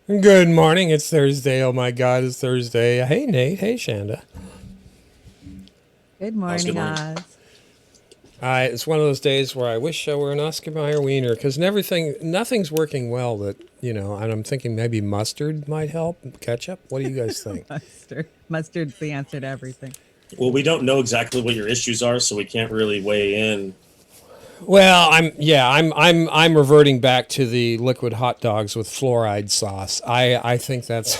Good morning. It's Thursday. Oh my God, it's Thursday. Hey, Nate. Hey, Shanda. Good Good morning, morning. Oz. It's one of those days where I wish I were an Oscar Mayer wiener because nothing's working well. And I'm thinking maybe mustard might help. Ketchup. What do you guys think? Mustard. Mustard's the answer to everything. Well, we don't know exactly what your issues are, so we can't really weigh in. Well, I'm reverting back to the liquid hot dogs with fluoride sauce. I think that's.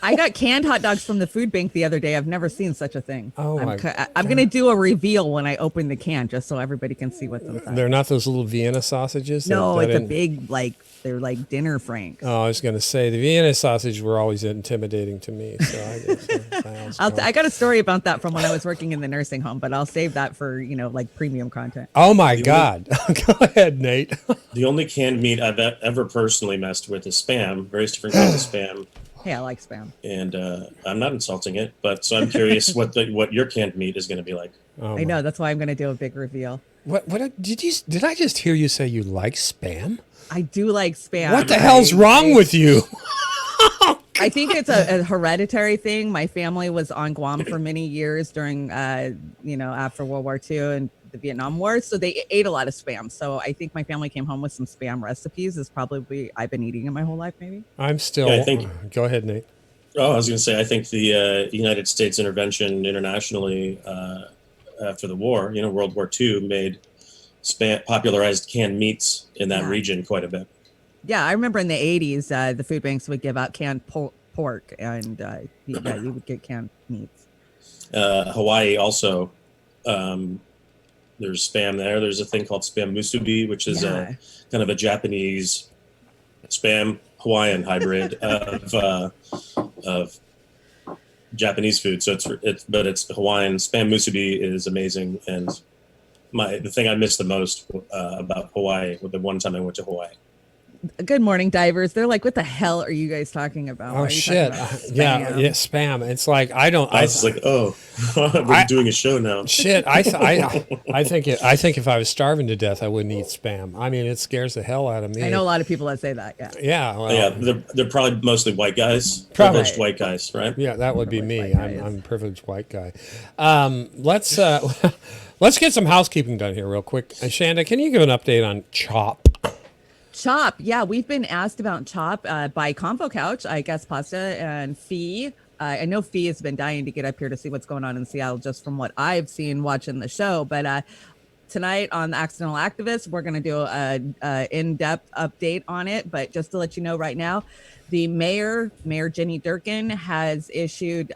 I got canned hot dogs from the food bank the other day. I've never seen such a thing. Oh I'm my cu- I- I'm gonna do a reveal when I open the can, just so everybody can see what's inside. They're not those little Vienna sausages that No, that it's a in. big they're like dinner franks. Oh, I was going to say the Vienna sausage were always intimidating to me. So I guess I was I going. got a story about that from when I was working in the nursing home, but I'll save that for like premium content. Oh my The only God! Go ahead, Nate. the only canned meat I've ever personally messed with is spam, various different kinds of spam, Hey, I like spam. and I'm not insulting it, but so I'm curious what your canned meat is going to be like. Oh I my! know that's why I'm gonna do a big reveal. Did I just hear you say you like spam? I do like spam. What the hell's wrong with you? I think it's a hereditary thing. My family was on Guam for many years during, after World War II and the Vietnam War. So they ate a lot of spam. So I think my family came home with some spam recipes. Is probably I've been eating it my whole life, maybe. I'm Yeah, I still. think. Go ahead, Nate. Oh, I was going to say I think the United States intervention internationally after the war, World War II, made spam popularized canned meats in that Yeah. region quite a bit. Yeah. I remember in the 80s, the food banks would give out canned pork and you would get canned meats. Hawaii also. Um, there's spam there. There's a thing called spam musubi, which is a Yeah. kind of a Japanese spam Hawaiian hybrid of Japanese food. So it's Hawaiian. Spam musubi is amazing, and the thing I miss the most about Hawaii, the one time I went to Hawaii. Good morning, divers. They're like, what the hell are you guys talking about? Why Oh are you talking shit! about Yeah, spam? yeah, spam. It's like I don't. I was like, oh, we're I doing a show now. shit. I think if I was starving to death, I wouldn't eat spam. I mean, it scares the hell out of I know me. a lot of people that say that. Yeah. Yeah. Yeah, Well, they're probably mostly white guys, probably. privileged Right. white guys, right? Yeah, that would be Privileged me. white I'm guys. a privileged white guy. Let's let's get some housekeeping done here real quick. Shanda, can you give an update on Chop? Chop. Yeah, we've been asked about Chop by Convo Couch, I guess Pasta and Fee. I know Fee has been dying to get up here to see what's going on in Seattle just from what I've seen watching the show. But tonight on the Accidental Activist, we're going to do a in-depth update on it. But just to let you know right now, the Mayor Jenny Durkin, has issued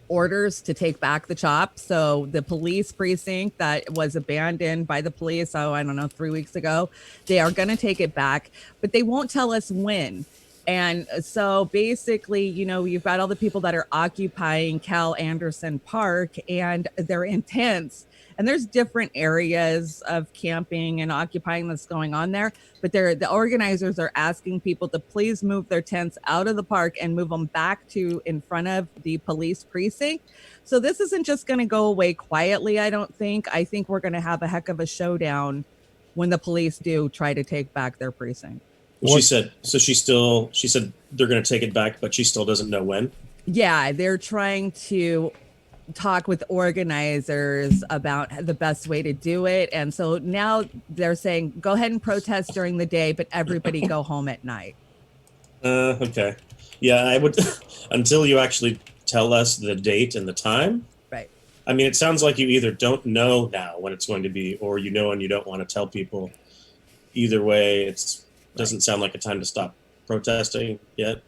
orders to take back the Chop. So the police precinct that was abandoned by the police, I don't know, 3 weeks ago, they are going to take it back, but they won't tell us when. And so basically, you've got all the people that are occupying Cal Anderson Park, and they're intense. And there's different areas of camping and occupying that's going on there, but the organizers are asking people to please move their tents out of the park and move them back to in front of the police precinct. So this isn't just going to go away quietly, I don't think. I think we're going to have a heck of a showdown when the police do try to take back their precinct. Well, she What? said so. She said they're going to take it back, but she still doesn't know when. Yeah, they're trying to talk with organizers about the best way to do it. And so now they're saying, go ahead and protest during the day, but everybody go home at night. Okay. Yeah, I would until you actually tell us the date and the time. Right. I mean, it sounds like you either don't know now when it's going to be, or you know and you don't want to tell people. Either way, it's doesn't sound like a time to stop protesting yet.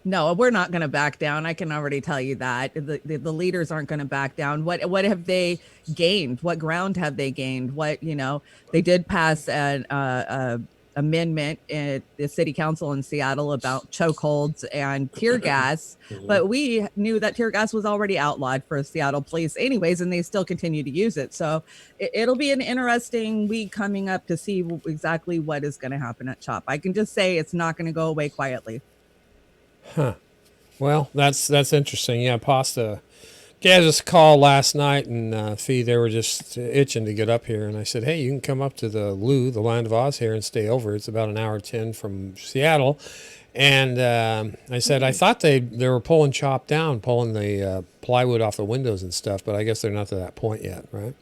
No, we're not going to back down. I can already tell you that the leaders aren't going to back down. What have they gained? What ground have they gained? They did pass an amendment in the city council in Seattle about chokeholds and tear gas, Mhm. but we knew that tear gas was already outlawed for Seattle police anyways, and they still continue to use it. So it'll be an interesting week coming up to see exactly what is going to happen at Chop. I can just say it's not going to go away quietly. Huh. Well, that's interesting. Yeah, Pasta gave us a call last night, and Fee, they were just itching to get up here, and I said, hey, you can come up to the Lou, the Land of Oz here, and stay over. It's about an hour 10 from Seattle. And I said, I thought they were pulling CHOP down, pulling the plywood off the windows and stuff, but I guess they're not to that point yet, right?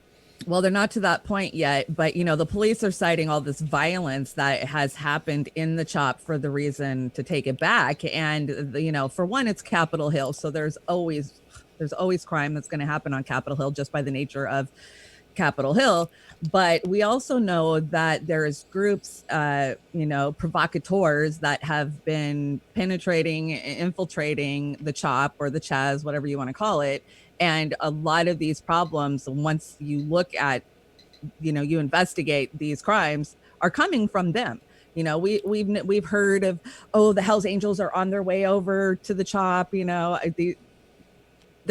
Well, they're not to that point yet, but the police are citing all this violence that has happened in the CHOP for the reason to take it back. And for one, it's Capitol Hill, so there's always crime that's going to happen on Capitol Hill just by the nature of Capitol Hill. But we also know that there's groups, provocateurs that have been penetrating, infiltrating the CHOP or the Chaz, whatever you want to call it. And a lot of these problems, once you look at, you investigate these crimes, are coming from them. We've heard of, the Hells Angels are on their way over to the CHOP. They're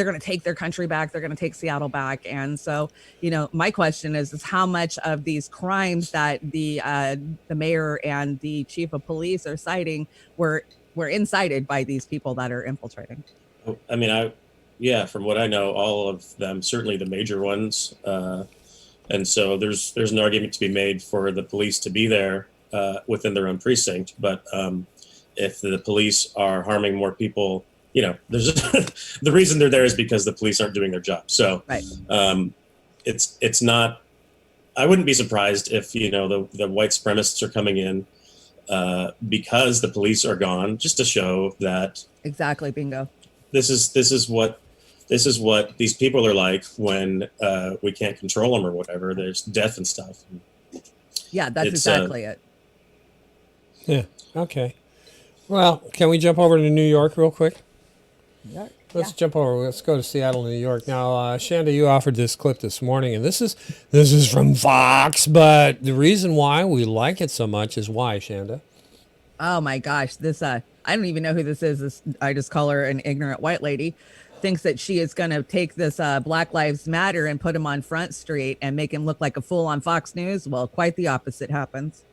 going to take their country back. They're going to take Seattle back. And so, my question is how much of these crimes that the mayor and the chief of police are citing were incited by these people that are infiltrating? I mean, from what I know, all of them, certainly the major ones. And so there's an argument to be made for the police to be there within their own precinct. But if the police are harming more people, there's the reason they're there is because the police aren't doing their job. So right. It's not, I wouldn't be surprised if, the white supremacists are coming in because the police are gone, just to show that. Exactly. Bingo. This is what these people are like when we can't control them or whatever. There's death and stuff. Yeah, that's exactly it. Yeah. Okay. Well, can we jump over to New York real quick? Yeah. Let's jump over. Let's go to Seattle, New York. Now, Shanda, you offered this clip this morning, and this is from Fox. But the reason why we like it so much is why, Shanda? Oh my gosh, this I don't even know who this is. I just call her an ignorant white lady. Thinks that she is going to take this Black Lives Matter and put him on Front Street and make him look like a fool on Fox News. Well, quite the opposite happens.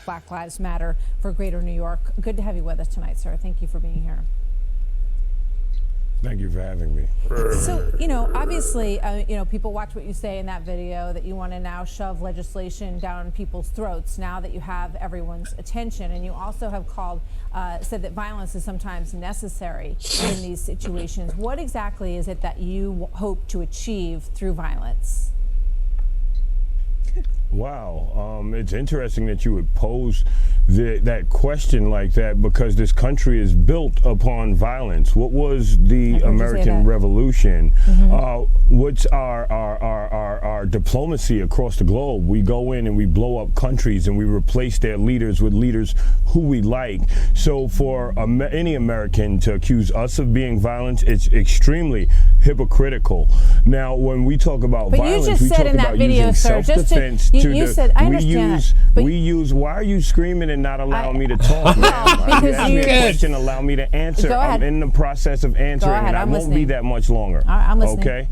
Black Lives Matter for Greater New York. Good to have you with us tonight, sir. Thank you for being here. Thank you for having me. So, obviously, people watch what you say in that video that you want to now shove legislation down people's throats now that you have everyone's attention. And you also have said that violence is sometimes necessary in these situations. What exactly is it that you hope to achieve through violence? Wow. It's interesting that you would pose that question like that, because this country is built upon violence. What was the American Revolution? Mm-hmm. What's our diplomacy across the globe? We go in and we blow up countries and we replace their leaders with leaders who we like. So for any American to accuse us of being violent, it's extremely hypocritical. Now, when we talk about violence, we talk about using self-defense. Why are you screaming and not allowing me to talk, ma'am? You asked me a question, allow me to answer. I'm in the process of answering, and I won't be that much longer. I'm listening. Okay?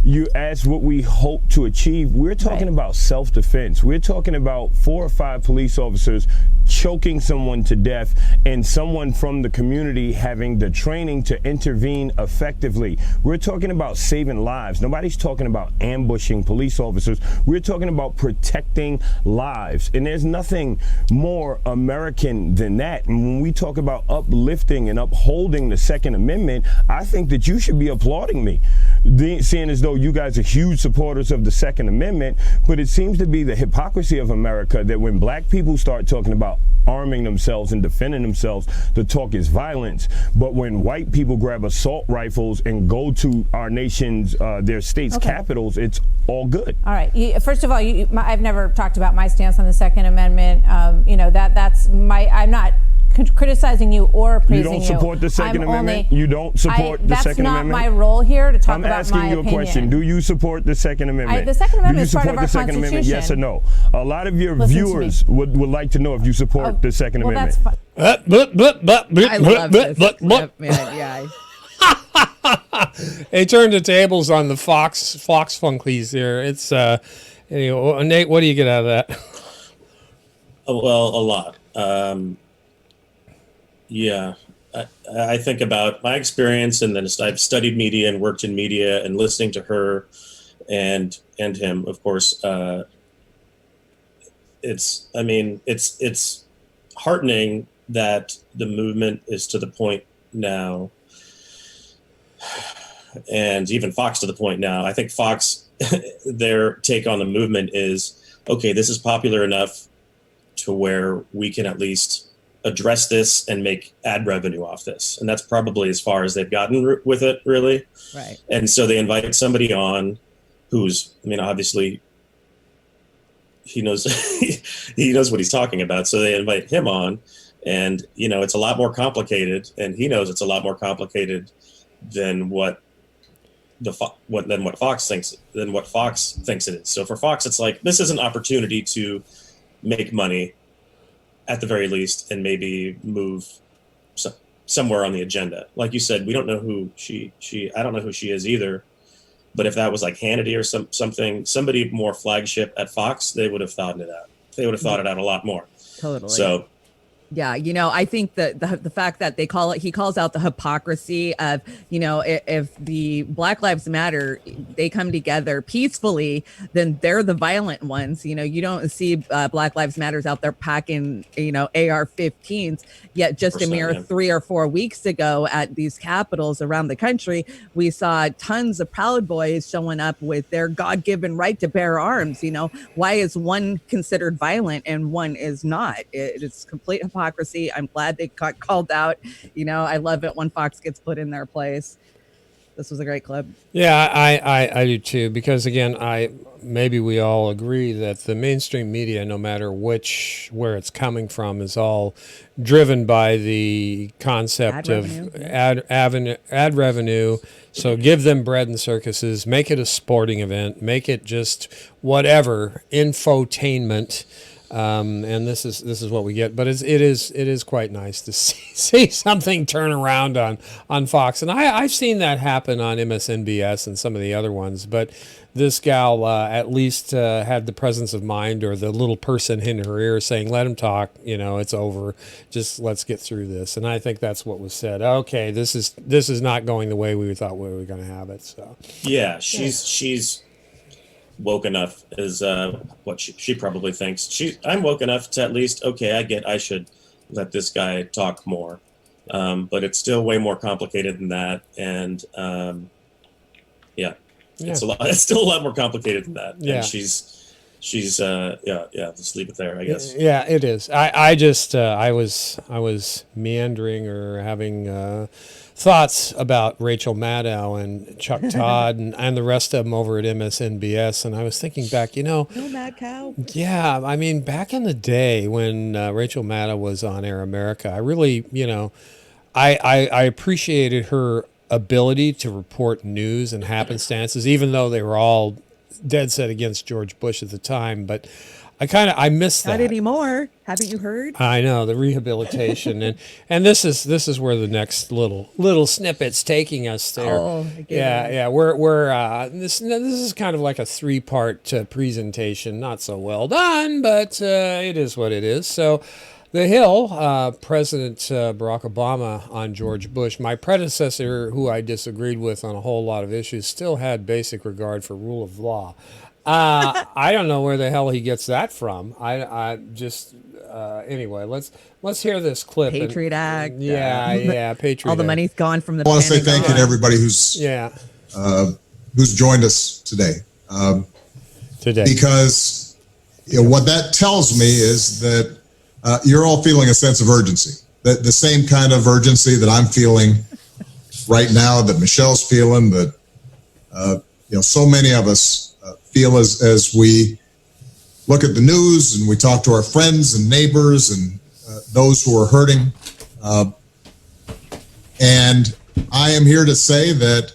You asked what we hope to achieve. We're talking about self-defense. We're talking about 4 or 5 police officers choking someone to death and someone from the community having the training to intervene effectively. We're talking about saving lives. Nobody's talking about ambushing police officers. We're talking about protecting lives. And there's nothing more American than that. And when we talk about uplifting and upholding the Second Amendment, I think that you should be applauding me, seeing as though you guys are huge supporters of the Second Amendment. But it seems to be the hypocrisy of America that when black people start talking about arming themselves and defending themselves, the talk is violence. But when white people grab assault rifles and go to our nation's, their state's capitals, it's all good. All right. First of all, I've never talked about my stance on the Second Amendment. That's I'm not criticizing you or praising you. You don't support the Second Amendment? You don't support the Second Amendment? That's not my role here to talk about my opinion. I'm asking you a question. Do you support the Second Amendment? The Second Amendment is part of our Constitution. Do you support the Second Amendment, yes or no? A lot of your viewers would like to know if you support the Second Amendment. I love this clip, man. Yeah. They turned the tables on the Fox funkies here. It's Nate, what do you get out of that? Well, a lot. I think about my experience, and then I've studied media and worked in media, and listening to her and him, of course. It's heartening that the movement is to the point now, and even Fox to the point now. I think Fox, their take on the movement is, okay, this is popular enough to where we can at least address this and make ad revenue off this. And that's probably as far as they've gotten with it, really. Right. And so they invite somebody on who's, I mean, obviously he knows he knows what he's talking about. So they invite him on, and you know, it's a lot more complicated, and he knows it's a lot more complicated than what Fox thinks it is. So for Fox, it's like, this is an opportunity to make money at the very least, and maybe move somewhere on the agenda. Like you said, we don't know who I don't know who she is either. But if that was like Hannity or somebody more flagship at Fox, they would have thought it out. They would have thought it out a lot more. Totally. So, yeah, you know, I think that the fact that he calls out the hypocrisy of, you know, if the Black Lives Matter, they come together peacefully, then they're the violent ones. You know, you don't see Black Lives Matters out there packing, you know, AR-15s. Yet just a mere 3 or 4 weeks ago at these capitals around the country, we saw tons of Proud Boys showing up with their God-given right to bear arms. You know, why is one considered violent and one is not? It's complete hypocrisy. I'm glad they got called out. You know, I love it when Fox gets put in their place. This was a great clip. Yeah, I do too, because again, maybe we all agree that the mainstream media, no matter where it's coming from, is all driven by the concept of ad revenue. So give them bread and circuses, make it a sporting event, make it just whatever, infotainment. And this is what we get, but it is quite nice to see something turn around on Fox, and I've seen that happen on MSNBS and some of the other ones, but this gal at least had the presence of mind, or the little person in her ear saying, "Let him talk, you know, it's over. Just let's get through this." And I think that's what was said. Okay, this is not going the way we thought we were going to have it. So yeah, she's woke enough is what she probably thinks. I'm woke enough to at least, okay, I should let this guy talk more, but it's still way more complicated than that. And it's still a lot more complicated than that. Yeah. And she's just leave it there, I guess. Yeah, it is. I was meandering or having thoughts about Rachel Maddow and Chuck Todd and the rest of them over at MSNBS, and I was thinking back, you know, No mad cow. yeah, I mean, back in the day when Rachel Maddow was on Air America, I really, you know, I appreciated her ability to report news and happenstances, even though they were all dead set against George Bush at the time, but I miss that. Not anymore. Haven't you heard? I know, the rehabilitation, and this is where the next little snippet's taking us there. Oh, yeah. We're this is kind of like a 3-part presentation, not so well done, but it is what it is. So, The Hill, President Barack Obama on George Bush, my predecessor, who I disagreed with on a whole lot of issues, still had basic regard for rule of law. I don't know where the hell he gets that from. I just anyway. Let's hear this clip. Patriot Act. Yeah, Patriot. All the Act. money's gone from the. I want to say thank you to everybody who's joined us today. Because what that tells me is that you're all feeling a sense of urgency. The same kind of urgency that I'm feeling right now, that Michelle's feeling, that so many of us feel as we look at the news and we talk to our friends and neighbors and those who are hurting. And I am here to say that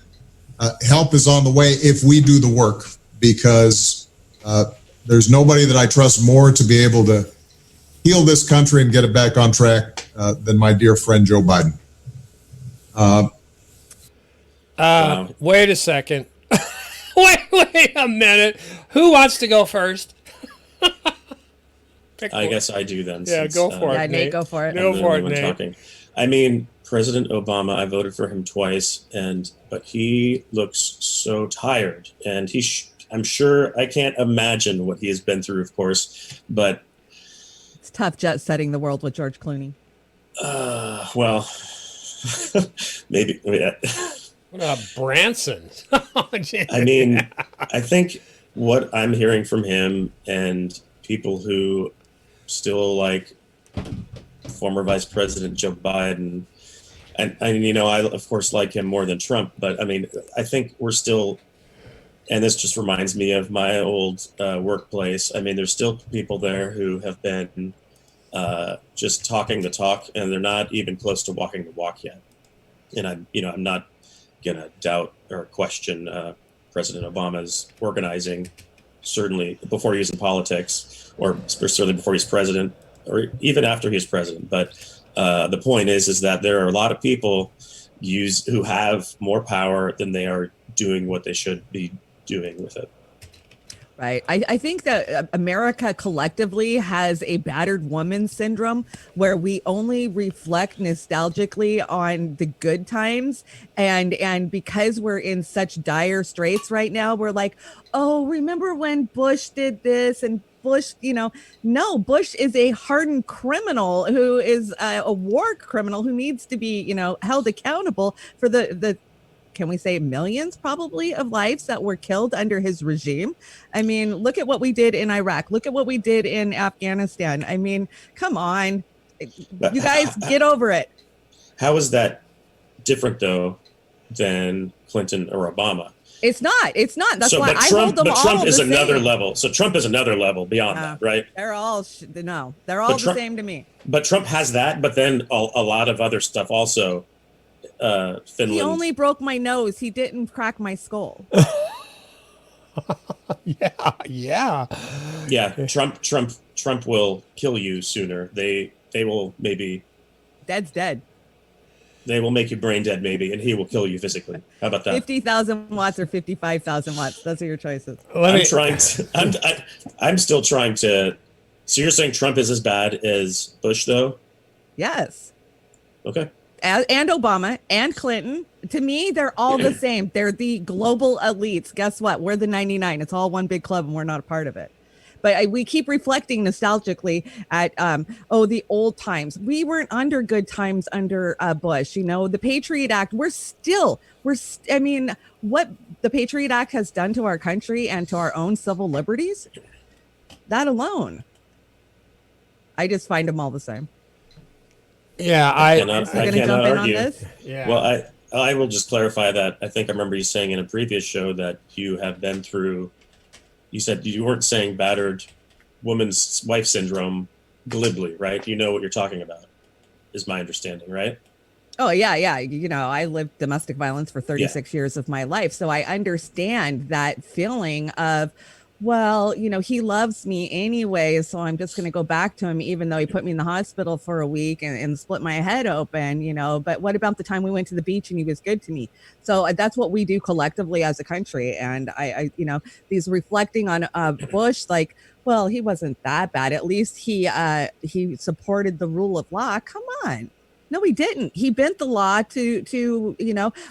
help is on the way if we do the work, because there's nobody that I trust more to be able to heal this country and get it back on track than my dear friend Joe Biden. Wait a second. Wait a minute. Who wants to go first? I guess I do then. Yeah, go for it. Yeah, Nate, go for it. Go for it, Nate. Talking. I mean, President Obama, I voted for him twice, but he looks so tired, and I'm sure, I can't imagine what he has been through, of course, but it's tough jet setting the world with George Clooney. Well, maybe. What about Branson? I mean, I think what I'm hearing from him and people who still like former Vice President Joe Biden, and you know, I of course like him more than Trump, but I mean, I think we're still, and this just reminds me of my old workplace. I mean, there's still people there who have been just talking the talk, and they're not even close to walking the walk yet. And I'm not gonna doubt or question President Obama's organizing, certainly before he was in politics, or certainly before he's president, or even after he's president. But the point is that there are a lot of people who have more power than they are doing what they should be doing with it. Right. I think that America collectively has a battered woman syndrome where we only reflect nostalgically on the good times. And because we're in such dire straits right now, we're like, oh, remember when Bush did this and Bush, no, Bush is a hardened criminal who is a war criminal who needs to be, held accountable for the can we say millions probably of lives that were killed under his regime. I mean, look at what we did in Iraq. Look at what we did in Afghanistan. I mean, come on, you guys get over it. How is that different though than Clinton or Obama? It's not. That's why I Trump, hold them but all Trump is the another same. level. So Trump is another level beyond that, right? They're all they're all the same to me. But Trump has that, but then a lot of other stuff also. Finland. He only broke my nose. He didn't crack my skull. Yeah. Trump will kill you sooner. They will maybe. Dead's dead. They will make you brain dead maybe, and he will kill you physically. How about that? 50,000 watts or 55,000 watts. Those are your choices. I'm still trying to. So you're saying Trump is as bad as Bush, though? Yes. Okay. And Obama and Clinton. To me, they're all the same. They're the global elites. Guess what? We're the 99. It's all one big club, and we're not a part of it. But we keep reflecting nostalgically at, the old times. We weren't under good times under Bush. The Patriot Act, I mean, what the Patriot Act has done to our country and to our own civil liberties, that alone, I just find them all the same. Yeah, I cannot argue. On this? Yeah. Well, I will just clarify that. I think I remember you saying in a previous show that you have been through. You said you weren't saying battered woman's wife syndrome glibly, right? You know what you're talking about, is my understanding, right? Oh, yeah. I lived domestic violence for 36 years of my life. So I understand that feeling of, well, he loves me anyway, so I'm just going to go back to him, even though he put me in the hospital for a week and split my head open, But what about the time we went to the beach and he was good to me? So that's what we do collectively as a country. And I these reflecting on Bush, like, well, he wasn't that bad. At least he supported the rule of law. Come on. No, he didn't. He bent the law to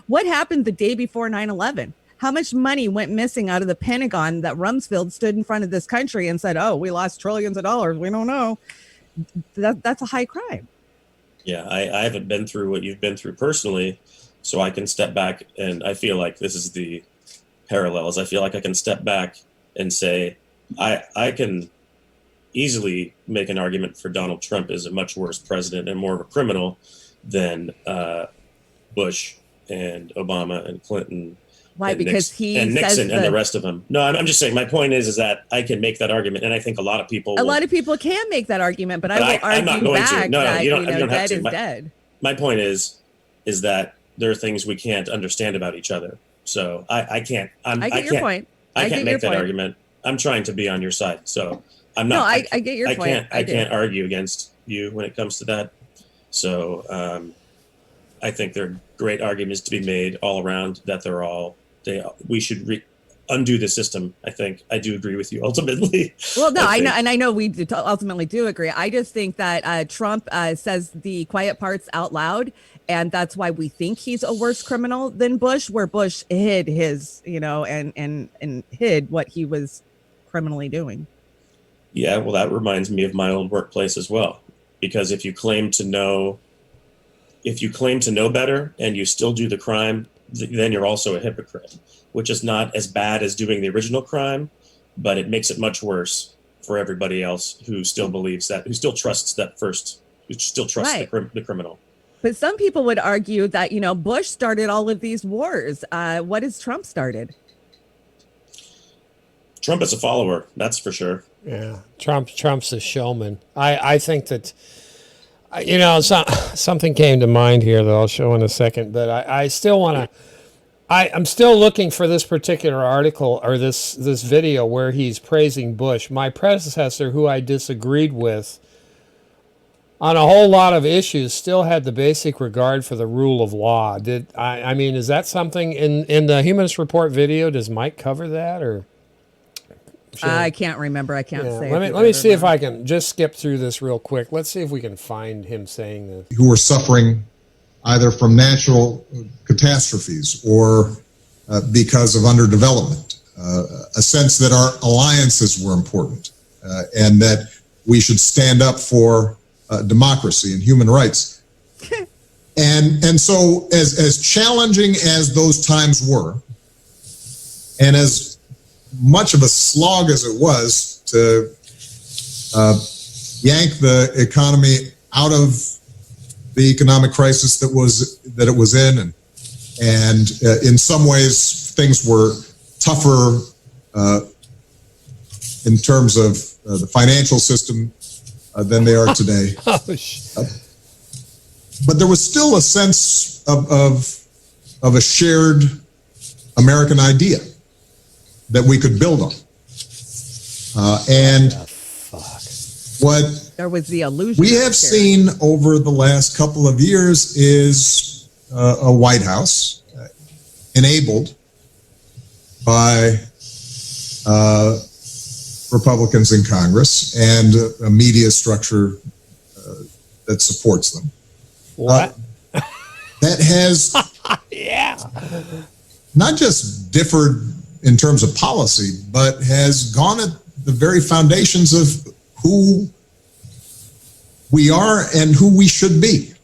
what happened the day before 9/11? How much money went missing out of the Pentagon that Rumsfeld stood in front of this country and said, oh, we lost trillions of dollars. We don't know. That's a high crime. Yeah, I haven't been through what you've been through personally, so I can step back, and I feel like this is the parallels. I feel like I can step back and say, I can easily make an argument for Donald Trump as a much worse president and more of a criminal than Bush and Obama and Clinton. Why? Because and Nixon and the rest of them. No, I'm just saying. My point is that I can make that argument, and I think a lot of people. A lot of people can make that argument, but I will argue I'm not going back to. No, that you don't have dead to. is dead. My point is that there are things we can't understand about each other. So I can't. I get your point. I can't make that argument. I'm trying to be on your side, so I'm not. No, I get your point. I can't argue against you when it comes to that. So I think there are great arguments to be made all around that we should undo the system. I think I do agree with you ultimately. Well, no, I know, and I know we ultimately do agree. I just think that Trump says the quiet parts out loud, and that's why we think he's a worse criminal than Bush, where Bush hid his, and hid what he was criminally doing. Yeah, well, that reminds me of my old workplace as well, because if you claim to know if you claim to know better and you still do the crime, then you're also a hypocrite, which is not as bad as doing the original crime, but it makes it much worse for everybody else who still believes that, who still trusts the criminal. But some people would argue that, Bush started all of these wars. What has Trump started? Trump is a follower, that's for sure. Yeah, Trump's a showman. I think that, something came to mind here that I'll show in a second, but I still want to. I'm still looking for this particular article or this video where he's praising Bush, my predecessor, who I disagreed with on a whole lot of issues, still had the basic regard for the rule of law. I mean, is that something in the Humanist Report video? Does Mike cover that or? I can't remember. I can't say. Let me see if I can just skip through this real quick. Let's see if we can find him saying this. Who were suffering either from natural catastrophes or because of underdevelopment, a sense that our alliances were important and that we should stand up for democracy and human rights. and so as challenging as those times were, and as much of a slog as it was to yank the economy out of the economic crisis that it was in, and in some ways things were tougher in terms of the financial system than they are today. But there was still a sense of a shared American idea that we could build on. And what there was the illusion we have seen over the last couple of years is a White House enabled by Republicans in Congress and a media structure that supports them. What? That has not just differed in terms of policy, but has gone at the very foundations of who we are and who we should be.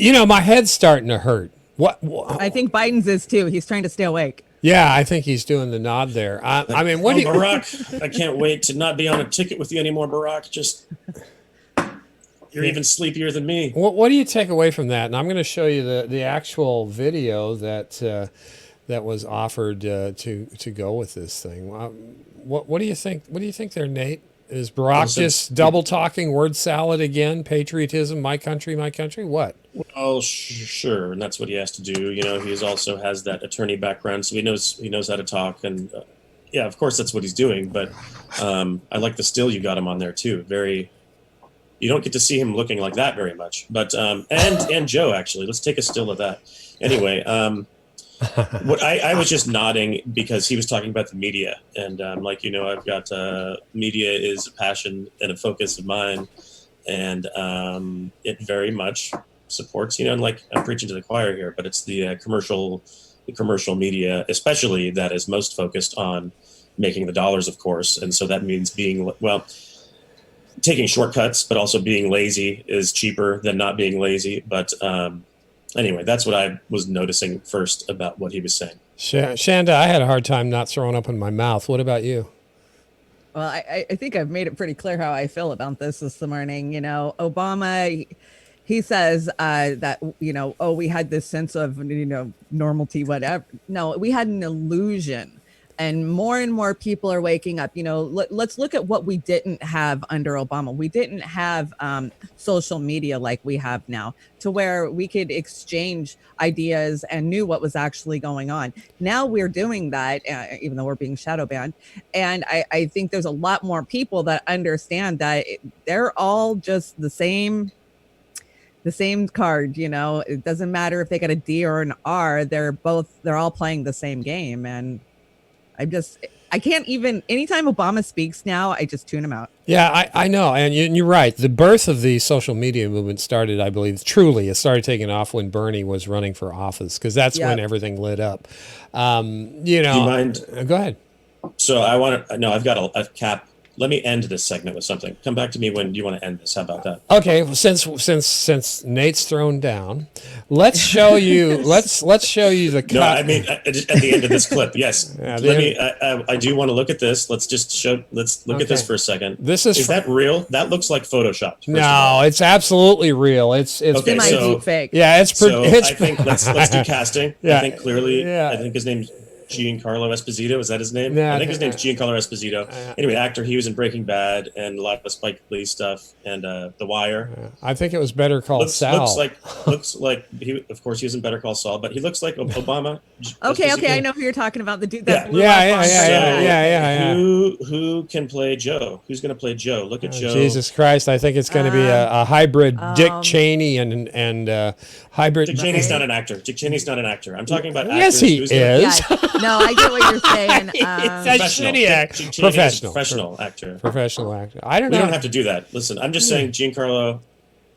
My head's starting to hurt. What? I think Biden's is too. He's trying to stay awake. Yeah, I think he's doing the nod there. I mean, what do you... Barack, I can't wait to not be on a ticket with you anymore, Barack. Just... You're even sleepier than me. What do you take away from that? And I'm going to show you the actual video that was offered to go with this thing. What do you think? What do you think there, Nate? Is Barack just double talking word salad again? Patriotism, my country, my country. What? Well, sure, and that's what he has to do. He also has that attorney background, so he knows how to talk, and yeah, of course that's what he's doing. But I like the still you got him on there too. Very. You don't get to see him looking like that very much, but and Joe actually. Let's take a still of that. Anyway, what I was just nodding because he was talking about the media, and I've got media is a passion and a focus of mine, and it very much supports. And I'm preaching to the choir here, but it's the commercial media, especially that is most focused on making the dollars, of course, and so that means being taking shortcuts, but also being lazy is cheaper than not being lazy. But anyway, that's what I was noticing first about what he was saying. Shanda, I had a hard time not throwing up in my mouth. What about you? Well, I think I've made it pretty clear how I feel about this morning. Obama, he says that, we had this sense of, normality, whatever. No, we had an illusion. And more people are waking up. Let's look at what we didn't have under Obama. We didn't have social media like we have now, to where we could exchange ideas and knew what was actually going on. Now we're doing that, even though we're being shadow banned. And I think there's a lot more people that understand that they're all just the same card. It doesn't matter if they got a D or an R. They're all playing the same game. And I can't even, anytime Obama speaks now, I just tune him out. Yeah, I know. And you're right. The birth of the social media movement started, I believe, it started taking off when Bernie was running for office, because that's when everything lit up. Do you mind? Go ahead. So I've got a cap let me end this segment with something. Come back to me when you want to end this. How about that? Okay, well, since Nate's thrown down, let's show you let's show you the cut. No, I mean at the end of this clip. Yes. Yeah, Let me. I do want to look at this. Let's look at this Okay. for a second. This is that real? That looks like Photoshopped. first of No, all. it's absolutely real. It's Okay, It might so- be fake. yeah, it's So it's I think let's do casting. Yeah. I think clearly. Yeah. I think his name's Giancarlo Esposito. Is that his name? Yeah, I think his name's Giancarlo Esposito. Anyway, actor. He was in Breaking Bad and a lot of Spike Lee stuff and The Wire. I think it was Better Call Saul. Looks like he. Of course, he was in Better Call Saul, but he looks like Obama. Okay, Esposito. I know who you're talking about. The dude that Yeah. blew Yeah, up yeah, on yeah, the- yeah. Who can play Joe? Who's going to play Joe? Look at Joe. Jesus Christ! I think it's going to be a hybrid Dick Cheney and hybrid. Dick Cheney's not an actor. Dick Cheney's not an actor. I'm talking about Yes, actors. he who's is. Yeah, no, I get what you're saying. It's a Professional. shitty act. Dick Cheney is a Professional. professional actor. Professional actor. I don't We know. don't have to do that. Listen, I'm just saying Giancarlo,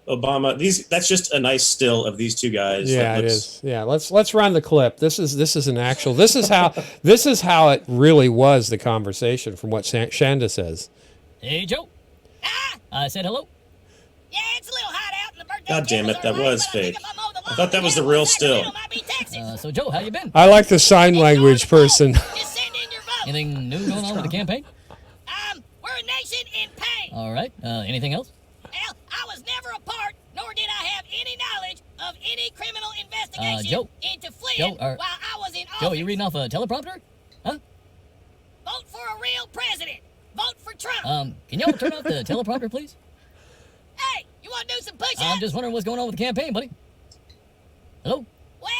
Obama. That's just a nice still of these two guys. Yeah, that it looks- is. Yeah, let's run the clip. This is an actual. This is how it really was. The conversation from what Shanda says. Hey, Joe. I said hello. Yeah, it's a little hot out in the birthday. God damn it, candles that are was light, but I think fake. if I mow the I lawn thought that was the again, real one still. second, might be Texas. So, Joe, how you been? I like the sign language person. Just send in your vote. Anything new going on with the campaign? We're a nation in pain. All right. Anything else? Well, I was never a part, nor did I have any knowledge of any criminal investigation Joe. into fleeing Joe, while I was in office. Joe, you reading off a teleprompter? Huh? Vote for a real president. Vote for Trump. Can y'all turn off the teleprompter, please? Hey, you want to do some push-ups? I'm just wondering what's going on with the campaign, buddy. Hello? Well,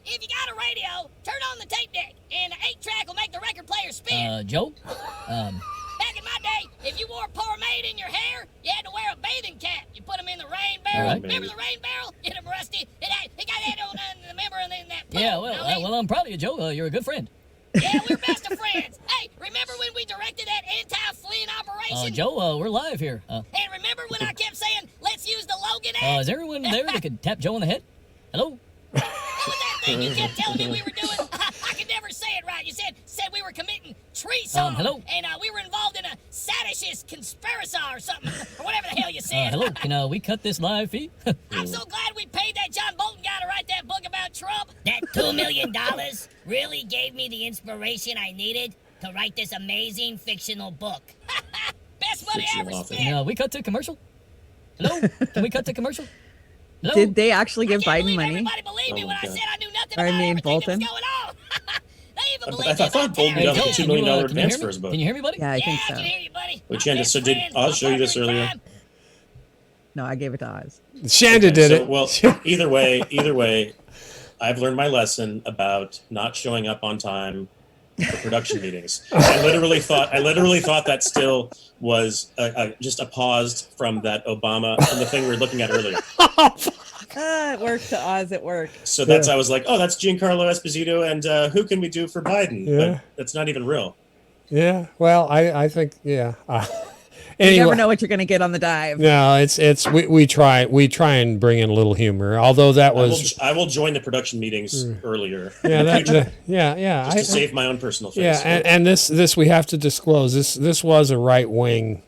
if you got a radio, turn on the tape deck, and the 8-track will make the record player spin. Joe? Back in my day, if you wore pomade in your hair, you had to wear a bathing cap. You put them in the rain barrel. All right. Remember the rain barrel? Get them rusty. It got that on the member and then that pool. Yeah, Know what I mean? well, I'm proud of you, Joe. You're a good friend. Yeah, we're best of friends. Hey, remember when we directed that anti-fleeing operation? Joe, we're live here. And remember when I kept saying, let's use the Logan ad? Is everyone there that could tap Joe on the head? Hello? What was that thing you kept telling me we were doing? I could never say it right. You said we were committing treason. Hello? And we were involved in a seditious conspiracy or something, or whatever the hell you said. Hello? Can we cut this live feed? I'm so glad we paid that John Bolton guy to write that book about Trump. That $2 million really gave me the inspiration I needed to write this amazing fictional book. Best money I Fictional ever author. spent. Can we cut to commercial? Hello? Can we cut to commercial? Hello? Did they actually give I can't Biden believe money? everybody believed me Oh, when I God. said I knew nothing I about mean, everything Bolton. that was going on. They even I believed thought Bolton Hey, got Joe, the $2 million can you advance hear for me? his book. Can you hear me, buddy? Yeah, I Yeah, think I so. can hear you, buddy. Which I'm Shanda, best so did friends Oz with show you this partner in earlier? crime. No, I gave it to Oz. Shanda Okay, did so, it. Well, either way, I've learned my lesson about not showing up on time for production meetings. I literally thought that still was just a pause from that Obama from the thing we were looking at earlier. It worked to Oz at work. So I was like, oh, that's Giancarlo Esposito, and who can we do for Biden? Yeah. But that's not even real. Yeah. Well, I think yeah. You Anyway, never know what you're going to get on the dive. no, it's we try and bring in a little humor. Although that was I will join the production meetings earlier. yeah Just to save my own personal face. yeah and this we have to disclose this was a right wing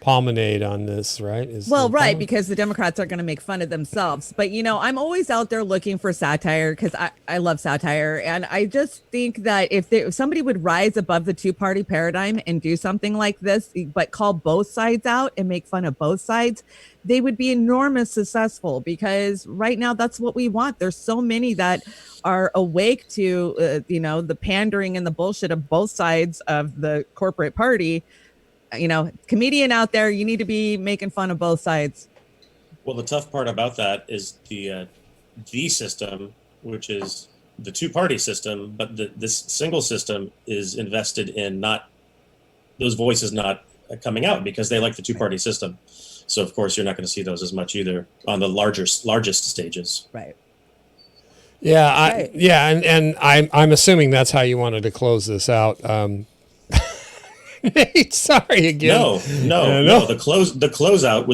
promenade on this, right? Well, right, because the Democrats are going to make fun of themselves. But, I'm always out there looking for satire because I love satire. And I just think that if somebody would rise above the two-party paradigm and do something like this, but call both sides out and make fun of both sides, they would be enormous successful because right now that's what we want. There's so many that are awake to, the pandering and the bullshit of both sides of the corporate party. Comedian out there, you need to be making fun of both sides. Well, the tough part about that is the system, which is the two-party system, but this single system is invested in those voices not coming out because they like the two-party system. So of course you're not going to see those as much either on the largest stages. Right. Yeah, Right. and I'm assuming that's how you wanted to close this out. Sorry again. No. The closeout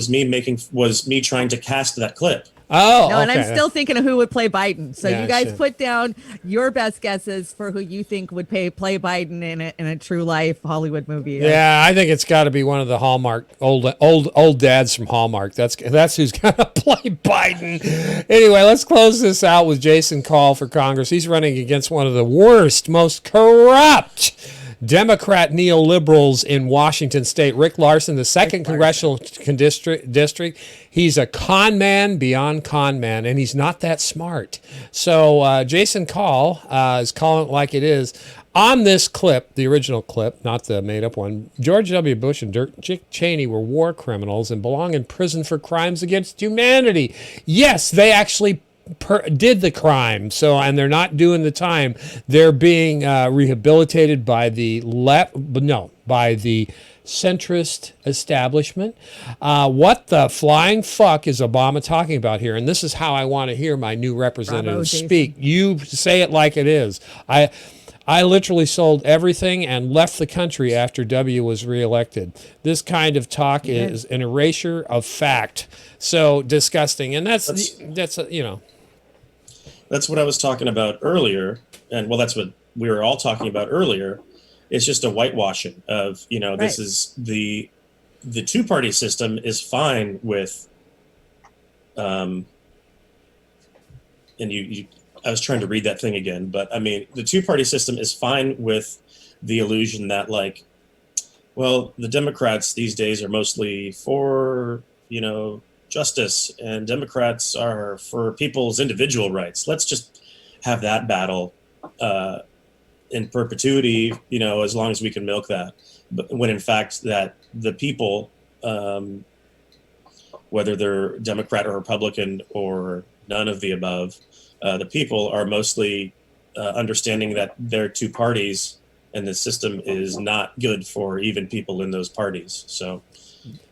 was me trying to cast that clip. Oh, No, and I'm okay. still thinking of who would play Biden. So Yeah, you guys shit. put down your best guesses for who you think would play Biden in a true life Hollywood movie. Yeah, I think it's got to be one of the Hallmark old dads from Hallmark. That's who's gonna play Biden. Anyway, let's close this out with Jason Call for Congress. He's running against one of the worst, most corrupt Democrat neoliberals in Washington State, Rick Larson, the second congressional district. He's a con man beyond con man, and he's not that smart. So Jason Call is calling it like it is. On this clip, the original clip, not the made-up one, George W. Bush and Dick Cheney were war criminals and belong in prison for crimes against humanity. Yes, they actually did the crime. So, and they're not doing the time. They're being rehabilitated by the by the centrist establishment. What the flying fuck is Obama talking about here? And this is how I want to hear my new representative speak. You say it like it is. I literally sold everything and left the country after W was reelected. This kind of talk is an erasure of fact. So disgusting. And that's you know. That's what I was talking about earlier. And well, that's what we were all talking about earlier. It's just a whitewashing of, this is the two-party system is fine with, and I was trying to read that thing again, but I mean, the two-party system is fine with the illusion that the Democrats these days are mostly for, justice, and Democrats are for people's individual rights. Let's just have that battle in perpetuity, as long as we can milk that. But when in fact that the people, whether they're Democrat or Republican or none of the above, the people are mostly understanding that there are two parties and the system is not good for even people in those parties. So,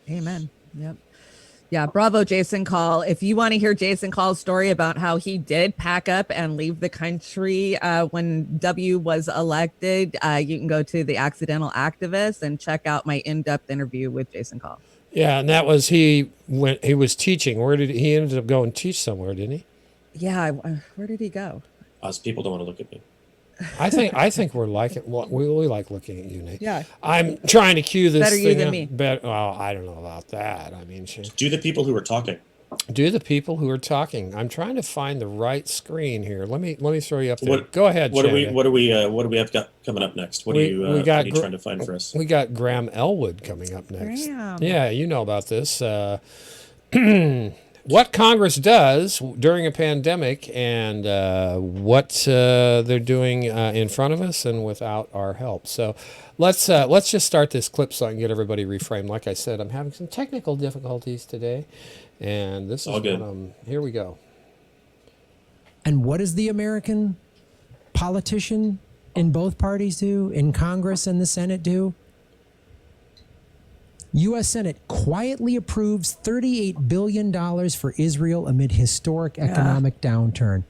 amen. Yep. Yeah, bravo, Jason Call. If you want to hear Jason Call's story about how he did pack up and leave the country when W was elected, you can go to The Accidental Activist and check out my in-depth interview with Jason Call. Yeah, and that was he was teaching. Where did he ended up going to teach somewhere, didn't he? Yeah, where did he go? Us people don't want to look at me. I think we're liking. Well, we like looking at you, Nate. Yeah. I'm trying to cue this. Better thing you than up. me. Well, I don't know about that. I mean, do the people who are talking. Do the people who are talking. I'm trying to find the right screen here. Let me throw you up there. Go ahead. What do we have got coming up next? What are you trying to find for us? We got Graham Elwood coming up next. Graham. Yeah, you know about this. What Congress does during a pandemic and what they're doing in front of us and without our help. So let's just start this clip so I can get everybody reframed. Like I said, I'm having some technical difficulties today, and this is all good. Here we go. And what does the American politician in both parties do, in Congress and the Senate do? U.S. Senate quietly approves $38 billion for Israel amid historic economic downturn.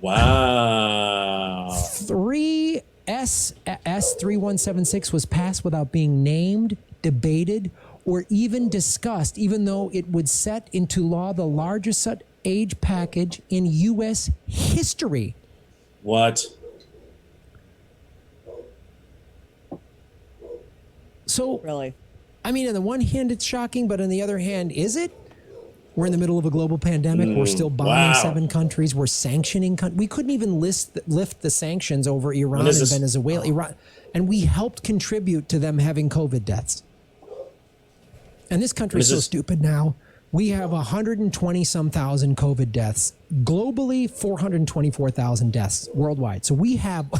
Wow. S3176 was passed without being named, debated, or even discussed, even though it would set into law the largest aid package in U.S. history. What? So, really? I mean, on the one hand, it's shocking, but on the other hand, is it? We're in the middle of a global pandemic. We're still bombing 7 countries. We're sanctioning. We couldn't even lift the sanctions over Iran and Venezuela. Iran, and we helped contribute to them having COVID deaths. And this country is so stupid now. We have 120-some thousand COVID deaths. Globally, 424,000 deaths worldwide. So we have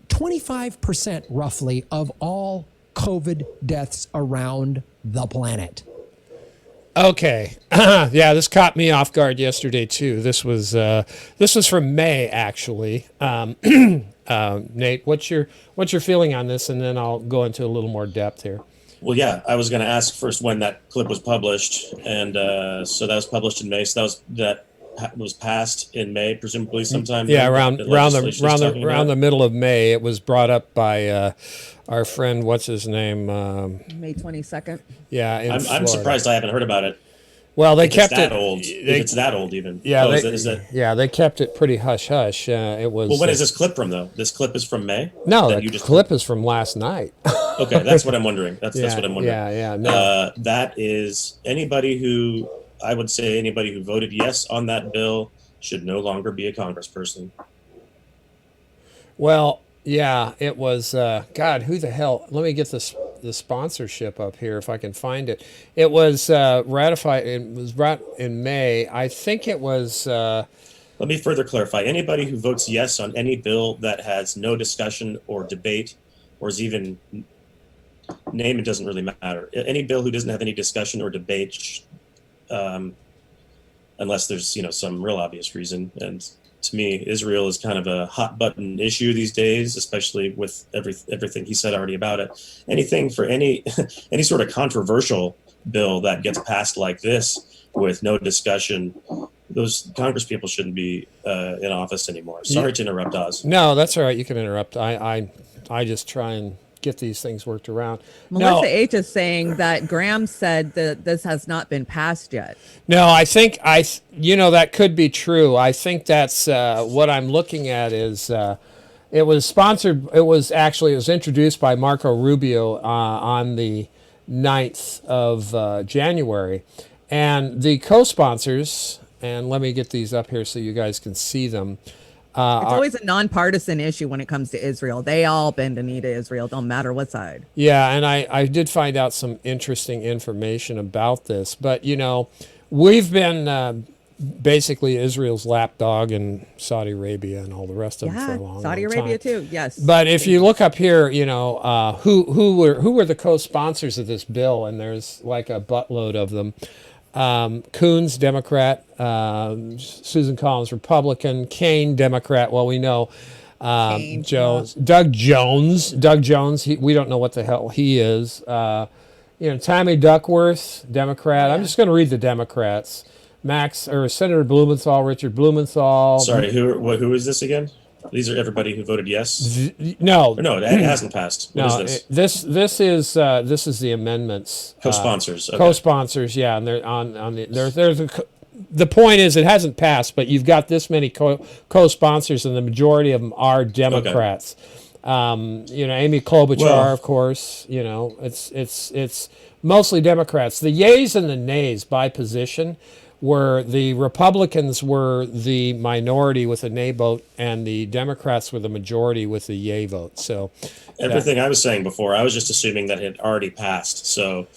25% roughly of all COVID deaths around the planet. Okay. Yeah, this caught me off guard yesterday too. This was from May actually. Nate, what's your feeling on this, and then I'll go into a little more depth here. Well, yeah, I was going to ask first when that clip was published, and so that was published in May. So that was passed in May, presumably sometime. Yeah, around the middle of May. It was brought up by our friend, what's his name? May 22nd. Yeah, I'm surprised I haven't heard about it. Well, they if kept it's that it old. If it's that old, even. Yeah, Is that? yeah, they kept it pretty hush hush. It was. Well, when is this clip from though? This clip is from May. No, that the you just clip is from last night. Okay, that's what I'm wondering. That's what I'm wondering. Yeah, no. That is anybody who I would say anybody who voted yes on that bill should no longer be a congressperson. Well, yeah, it was. God, who the hell? Let me get the sponsorship up here if I can find it. It was ratified. It was in May. I think it was. Let me further clarify. Anybody who votes yes on any bill that has no discussion or debate, or is even name, it doesn't really matter. Any bill who doesn't have any discussion or debate, unless there's some real obvious reason. And to me, Israel is kind of a hot button issue these days, especially with everything he said already about it. Anything for any sort of controversial bill that gets passed like this with no discussion, those Congress people shouldn't be in office anymore. Sorry to interrupt, Oz. No, that's all right. You can interrupt. I just try and get these things worked around. Melissa H is saying that Graham said that this has not been passed yet. No, I think that could be true. I think that's what I'm looking at is it was sponsored. It was introduced by Marco Rubio on the 9th of January, and the co-sponsors. And let me get these up here so you guys can see them. It's always a nonpartisan issue when it comes to Israel. They all bend a knee to Israel, don't matter what side. Yeah, and I did find out some interesting information about this. But, we've been basically Israel's lapdog in Saudi Arabia and all the rest of them for a long time. Saudi Arabia too, yes. But if you look up here, who were the co-sponsors of this bill, and there's like a buttload of them. Coons, Democrat, Susan Collins, Republican, Kane, Democrat. Well, we know Jones, Doug Jones. We don't know what the hell he is. Tammy Duckworth, Democrat. Yeah. I'm just going to read the Democrats. Senator Blumenthal, Richard Blumenthal. Sorry, who is this again? These are everybody who voted yes. No, it hasn't passed. What is this? This is the amendments. Co-sponsors. Okay. Co-sponsors, yeah, and they're on the the point is it hasn't passed, but you've got this many co-sponsors, and the majority of them are Democrats. Okay. Amy Klobuchar, of course. It's mostly Democrats. The yays and the nays by position. Where the Republicans were the minority with a nay vote, and the Democrats were the majority with the yay vote. So everything I was saying before, I was just assuming that it had already passed. So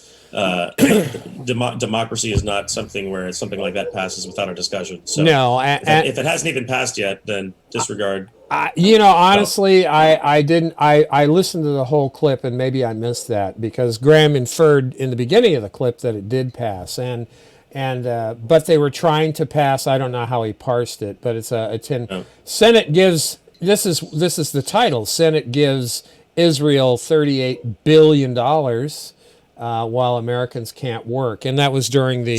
democracy is not something where something like that passes without a discussion. So no, if it hasn't even passed yet, then disregard. Honestly, I didn't. I listened to the whole clip, and maybe I missed that because Graham inferred in the beginning of the clip that it did pass, but they were trying to pass. I don't know how he parsed it, but it's Senate gives. This is the title. Senate gives Israel $38 billion while Americans can't work, and that was during the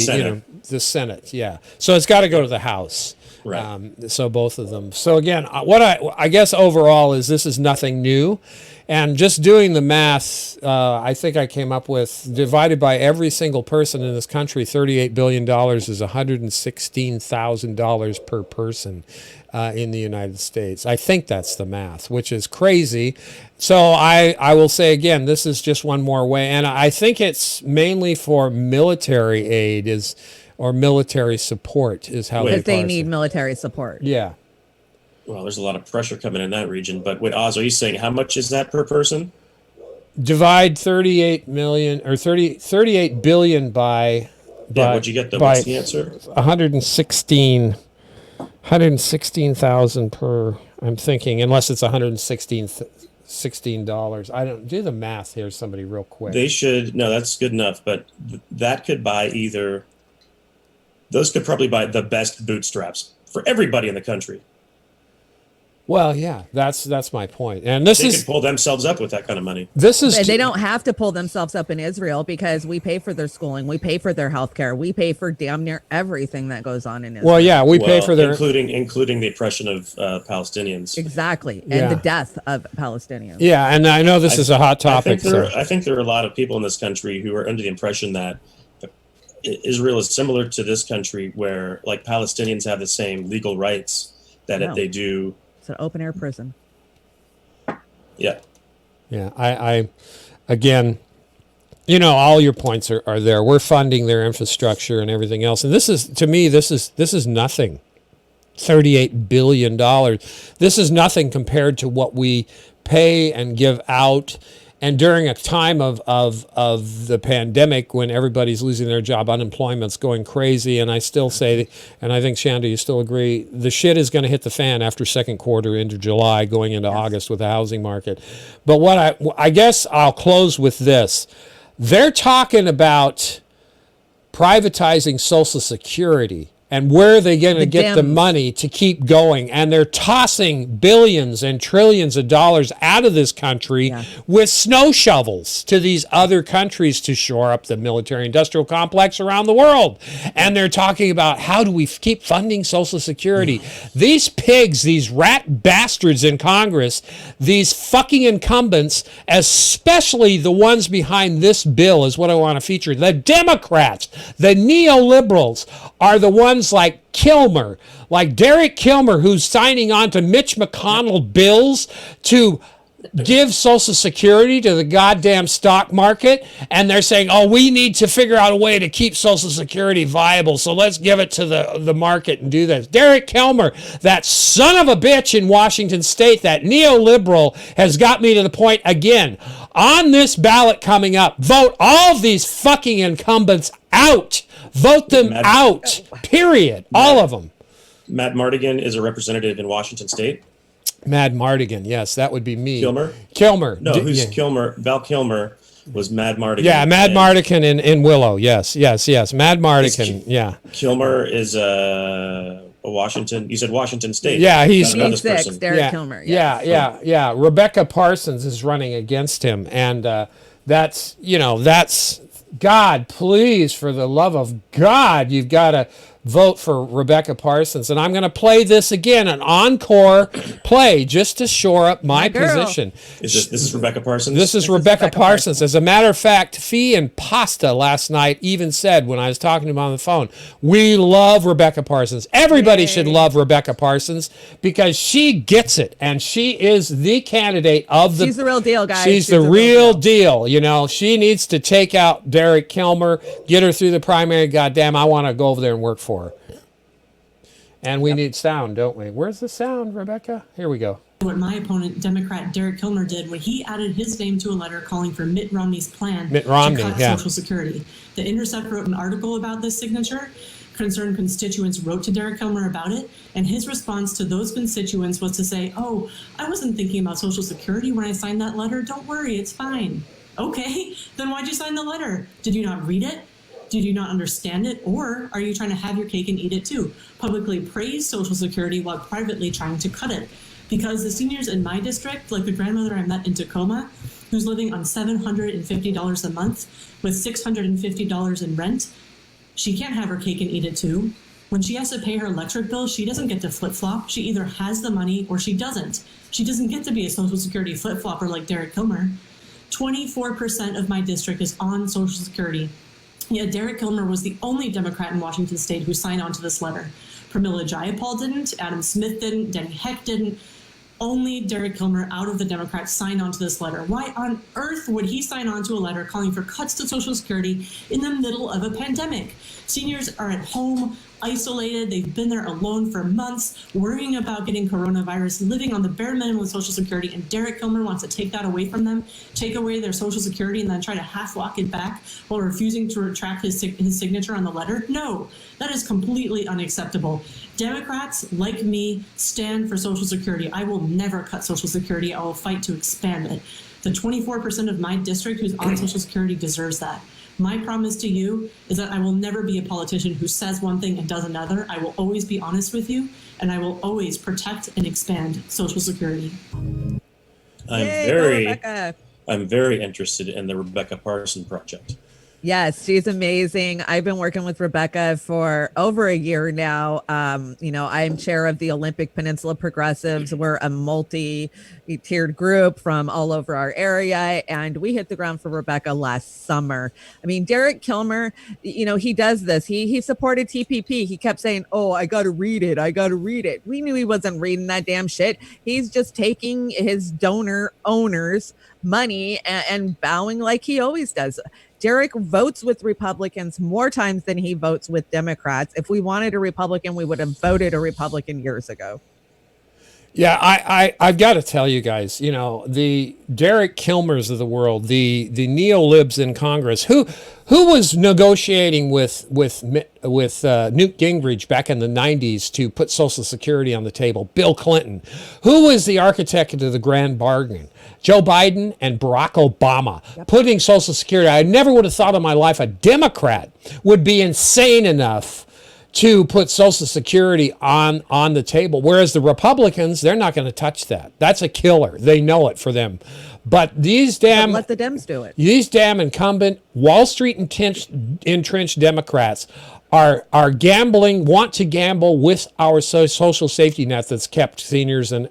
the Senate. Yeah, so it's got to go to the House. Right. So both of them. So again, what I guess overall is this is nothing new. And just doing the math, I think I came up with, divided by every single person in this country, $38 billion is $116,000 per person in the United States. I think that's the math, which is crazy. So I will say again, this is just one more way. And I think it's mainly for military aid or military support is how they need military support. Yeah. Well, there's a lot of pressure coming in that region. But wait, Oz, are you saying how much is that per person? Divide 38 million or 38 billion by. What'd you get? What's the answer? 116,000 per. I'm thinking, unless it's $116. I don't do the math here. Somebody real quick. They should. No, that's good enough. But that could buy either. Those could probably buy the best bootstraps for everybody in the country. Well, yeah, that's my point. And they could pull themselves up with that kind of money. They don't have to pull themselves up in Israel because we pay for their schooling, we pay for their health care, we pay for damn near everything that goes on in Israel. Well, yeah, we pay for their including the oppression of Palestinians. Exactly, and the death of Palestinians. Yeah, and I know this is a hot topic. I think there are a lot of people in this country who are under the impression that Israel is similar to this country, where like Palestinians have the same legal rights that if they do. It's an open air prison. Yeah. Yeah. I again, you know, all your points are there. We're funding their infrastructure and everything else. And this is, to me, this is nothing. $38 billion. This is nothing compared to what we pay and give out. And during a time of the pandemic, when everybody's losing their job, unemployment's going crazy, and I still say, and I think, Shanda, you still agree, the shit is going to hit the fan after second quarter into July, going into August with the housing market. But what I guess I'll close with this. They're talking about privatizing Social Security. And where are they going to get the money to keep going? And they're tossing billions and trillions of dollars out of this country with snow shovels to these other countries to shore up the military-industrial complex around the world. And they're talking about, how do we keep funding Social Security? These pigs, these rat bastards in Congress, these fucking incumbents, especially the ones behind this bill is what I want to feature. The Democrats, the neoliberals, are the ones like Kilmer, like Derek Kilmer, who's signing on to Mitch McConnell bills to give Social Security to the goddamn stock market. And they're saying, oh, we need to figure out a way to keep Social Security viable, so let's give it to the market and do this. Derek Kilmer, that son of a bitch in Washington State, that neoliberal, has got me to the point again. On this ballot coming up, vote all of these fucking incumbents out. Vote them out, period. All of them. Matt Mardigan is a representative in Washington State. Matt Mardigan, yes, that would be me. Kilmer? No, who's Kilmer? Val Kilmer was Matt Mardigan. Yeah, Matt Mardigan in Willow, yes. Matt Mardigan, Kilmer is a Washington, you said Washington State. Yeah, he's Derek Kilmer. Yes. Yeah. Rebecca Parsons is running against him, and that's God, please, for the love of God, you've got to vote for Rebecca Parsons. And I'm going to play this again, an encore play, just to shore up my position. This is Rebecca Parsons? This is Rebecca Parsons. As a matter of fact, Fee and Pasta last night even said, when I was talking to him on the phone, we love Rebecca Parsons. Everybody should love Rebecca Parsons because she gets it. And she is the candidate of the... She's the real deal, guys. She's the real deal. You know, she needs to take out Derek Kilmer, get her through the primary. Goddamn, I want to go over there and work for her. And we need sound, don't we? Where's the sound, Rebecca? Here we go. What my opponent, Democrat Derek Kilmer, did when he added his name to a letter calling for Mitt Romney's plan to cut Social Security. The Intercept wrote an article about this signature. Concerned constituents wrote to Derek Kilmer about it, and his response to those constituents was to say, oh, I wasn't thinking about Social Security when I signed that letter. Don't worry, it's fine. Okay, then why'd you sign the letter? Did you not read it? Did you not understand it? Or are you trying to have your cake and eat it too? Publicly praise Social Security while privately trying to cut it. Because the seniors in my district, like the grandmother I met in Tacoma, who's living on $750 a month with $650 in rent, she can't have her cake and eat it too. When she has to pay her electric bill, she doesn't get to flip-flop. She either has the money or she doesn't. She doesn't get to be a Social Security flip-flopper like Derek Kilmer. 24% of my district is on Social Security. Yet Derek Kilmer was the only Democrat in Washington State who signed on to this letter. Pramila Jayapal didn't, Adam Smith didn't, Denny Heck didn't. Only Derek Kilmer out of the Democrats signed on to this letter. Why on earth would he sign on to a letter calling for cuts to Social Security in the middle of a pandemic? Seniors are at home, isolated. They've been there alone for months, worrying about getting coronavirus, living on the bare minimum of Social Security, and Derek Kilmer wants to take that away from them, take away their Social Security, and then try to half walk it back while refusing to retract his signature on the letter? No, that is completely unacceptable. Democrats, like me, stand for Social Security. I will never cut Social Security. I will fight to expand it. The 24% of my district who's on Social Security deserves that. My promise to you is that I will never be a politician who says one thing and does another. I will always be honest with you, and I will always protect and expand Social Security. I'm very interested in the Rebecca Parsons project. Yes, she's amazing. I've been working with Rebecca for over a year now. I'm chair of the Olympic Peninsula Progressives. We're a multi-tiered group from all over our area, and we hit the ground for Rebecca last summer. I mean, Derek Kilmer, he does this. He supported TPP. He kept saying, "Oh, I got to read it. I got to read it." We knew he wasn't reading that damn shit. He's just taking his donor owners' money and bowing like he always does. Derek votes with Republicans more times than he votes with Democrats. If we wanted a Republican, we would have voted a Republican years ago. Yeah, I've got to tell you guys, the Derek Kilmers of the world, the neo-libs in Congress, who was negotiating with Newt Gingrich back in the 90s to put Social Security on the table? Bill Clinton. Who was the architect of the grand bargain? Joe Biden and Barack Obama. Yep. Putting Social Security. I never would have thought in my life a Democrat would be insane enough to put Social Security on the table. Whereas the Republicans, they're not going to touch that. That's a killer. They know it for them. But these damn... Let the Dems do it. These damn incumbent Wall Street entrenched Democrats are gambling, want to gamble with our social safety net that's kept seniors and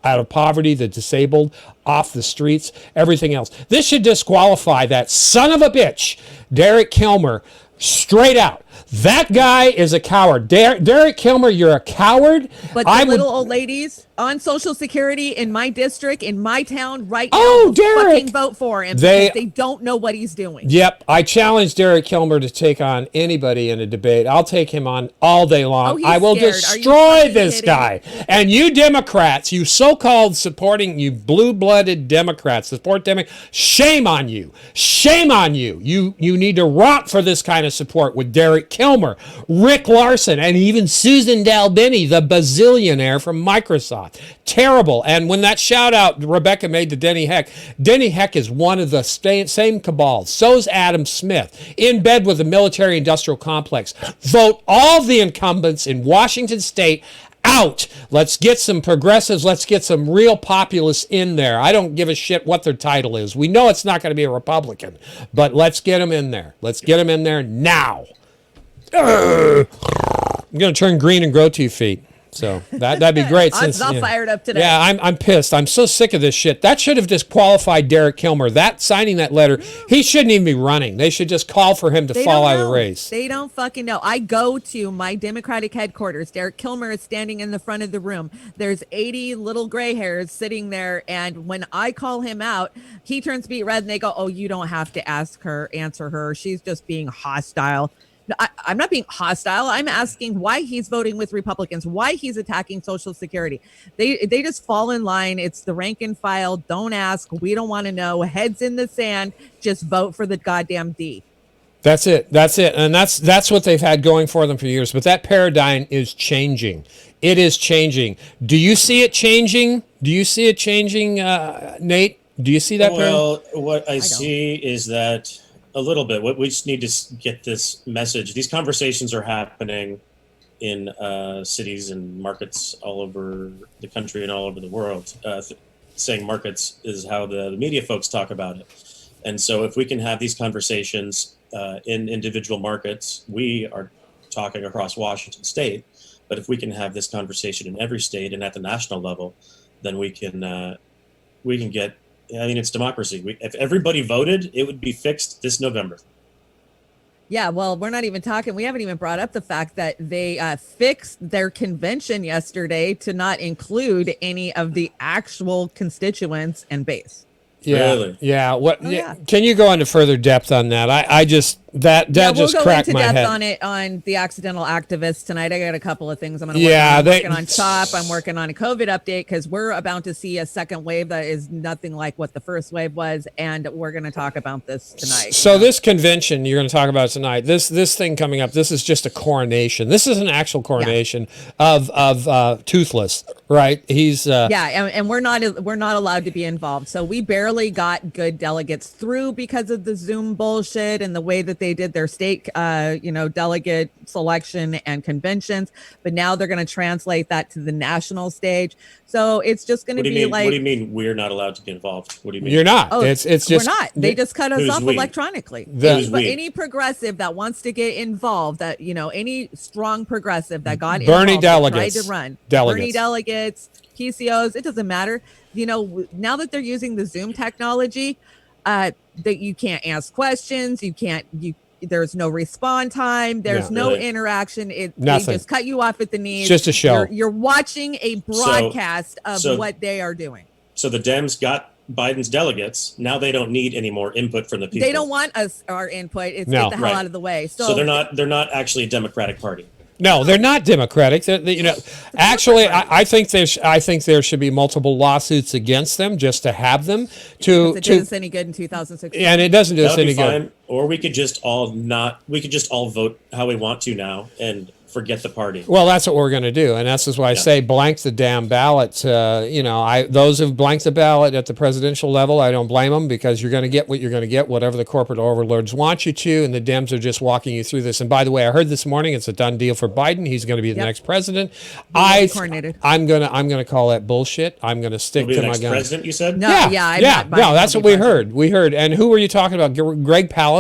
out of poverty, the disabled, off the streets, everything else. This should disqualify that son of a bitch, Derek Kilmer, straight out. That guy is a coward. Derek Kilmer, you're a coward. But the little old ladies on Social Security in my district, in my town right now, Derek, fucking vote for him because they don't know what he's doing. Yep. I challenge Derek Kilmer to take on anybody in a debate. I'll take him on all day long. I will destroy this guy. And you Democrats, you so-called supporting, you blue-blooded Democrats, support Democrats, shame on you. Shame on you. You need to rot for this kind of support with Derek Kilmer, Rick Larson, and even Susan Dalbini, the bazillionaire from Microsoft. Terrible. And when that shout out Rebecca made to Denny Heck is one of the same cabals. So's Adam Smith, in bed with the military industrial complex. Vote all the incumbents in Washington State out. Let's get some progressives. Let's get some real populists in there. I don't give a shit what their title is. We know it's not going to be a Republican, but let's get them in there. Let's get them in there now. I'm going to turn green and grow 2 feet. So that'd be great. I'm all fired up today. Yeah, I'm pissed. I'm so sick of this shit. That should have disqualified Derek Kilmer. That signing that letter, he shouldn't even be running. They should just call for him to fall out of the race. They don't fucking know. I go to my Democratic headquarters. Derek Kilmer is standing in the front of the room. There's 80 little gray hairs sitting there. And when I call him out, he turns beet red and they go, "Oh, you don't have to answer her. She's just being hostile." No, I'm not being hostile. I'm asking why he's voting with Republicans, why he's attacking Social Security. They just fall in line. It's the rank and file. Don't ask. We don't want to know. Heads in the sand. Just vote for the goddamn D. That's it. And that's what they've had going for them for years. But that paradigm is changing. It is changing. Do you see it changing? Nate? Do you see that paradigm? Well, what I see is that a little bit. We just need to get this message. These conversations are happening in cities and markets all over the country and all over the world. Saying markets is how the media folks talk about it. And so if we can have these conversations in individual markets, we are talking across Washington State. But if we can have this conversation in every state and at the national level, then we can get. I mean, it's democracy. If everybody voted, it would be fixed this November. Yeah, well, we're not even talking. We haven't even brought up the fact that they fixed their convention yesterday to not include any of the actual constituents and base. Yeah, really? Yeah. What? Oh, yeah. Can you go into further depth on that? I just that just cracked my head. We'll go into depth on the accidental activists tonight. I got a couple of things I'm going to work on. I'm working on CHOP. I'm working on a COVID update because we're about to see a second wave that is nothing like what the first wave was, and we're going to talk about this tonight. So this convention you're going to talk about tonight, this thing coming up, this is just a coronation. This is an actual coronation of Toothless, right? He's and we're not allowed to be involved. So we barely got good delegates through because of the Zoom bullshit and the way that they they did their state, delegate selection and conventions, but now they're going to translate that to the national stage. So it's just going to be like. What do you mean we're not allowed to be involved? What do you mean? You're not. Oh, it's just we're not. They just cut us off we? electronically. Who's But we? any progressive that wants to get involved, that any strong progressive that got Bernie involved, delegates, tried to run, delegates. Bernie delegates, PCOs, it doesn't matter. Now that they're using the Zoom technology, that you can't ask questions, there's no respawn time, there's no interaction. They just cut you off at the knees. It's just a show. You're watching a broadcast of what they are doing. So the Dems got Biden's delegates. Now they don't need any more input from the people. They don't want our input. It's get the hell out of the way. So they're not actually a Democratic Party. No, they're not Democratic. Actually, I think there should be multiple lawsuits against them just to have them it did us any good in 2016. And it doesn't do us any good. Or we could just all vote how we want to now and forget the party. Well, that's what we're going to do, and that's just why I say blank the damn ballot. Those who've blanked the ballot at the presidential level, I don't blame them, because you're going to get what you're going to get, whatever the corporate overlords want you to, and the Dems are just walking you through this. And by the way, I heard this morning it's a done deal for Biden. He's going to be the next president. I'm going to call that bullshit. I'm going to stick to my guns. President, you said? No, no, that's what we heard. We heard. And who were you talking about? Greg Palast.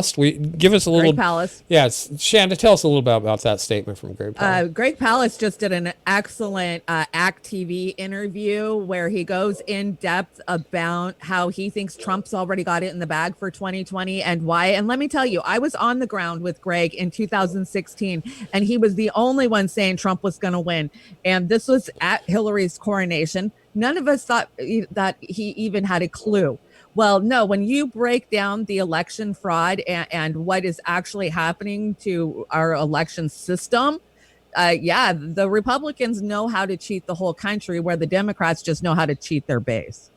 Give us a little. Greg Palast. Yes, Shanda, tell us a little bit about that statement from Greg Palast. Greg Palast just did an excellent ACT TV interview where he goes in depth about how he thinks Trump's already got it in the bag for 2020 and why. And let me tell you, I was on the ground with Greg in 2016, and he was the only one saying Trump was going to win. And this was at Hillary's coronation. None of us thought that he even had a clue. Well, no, when you break down the election fraud and what is actually happening to our election system, the Republicans know how to cheat the whole country, where the Democrats just know how to cheat their base.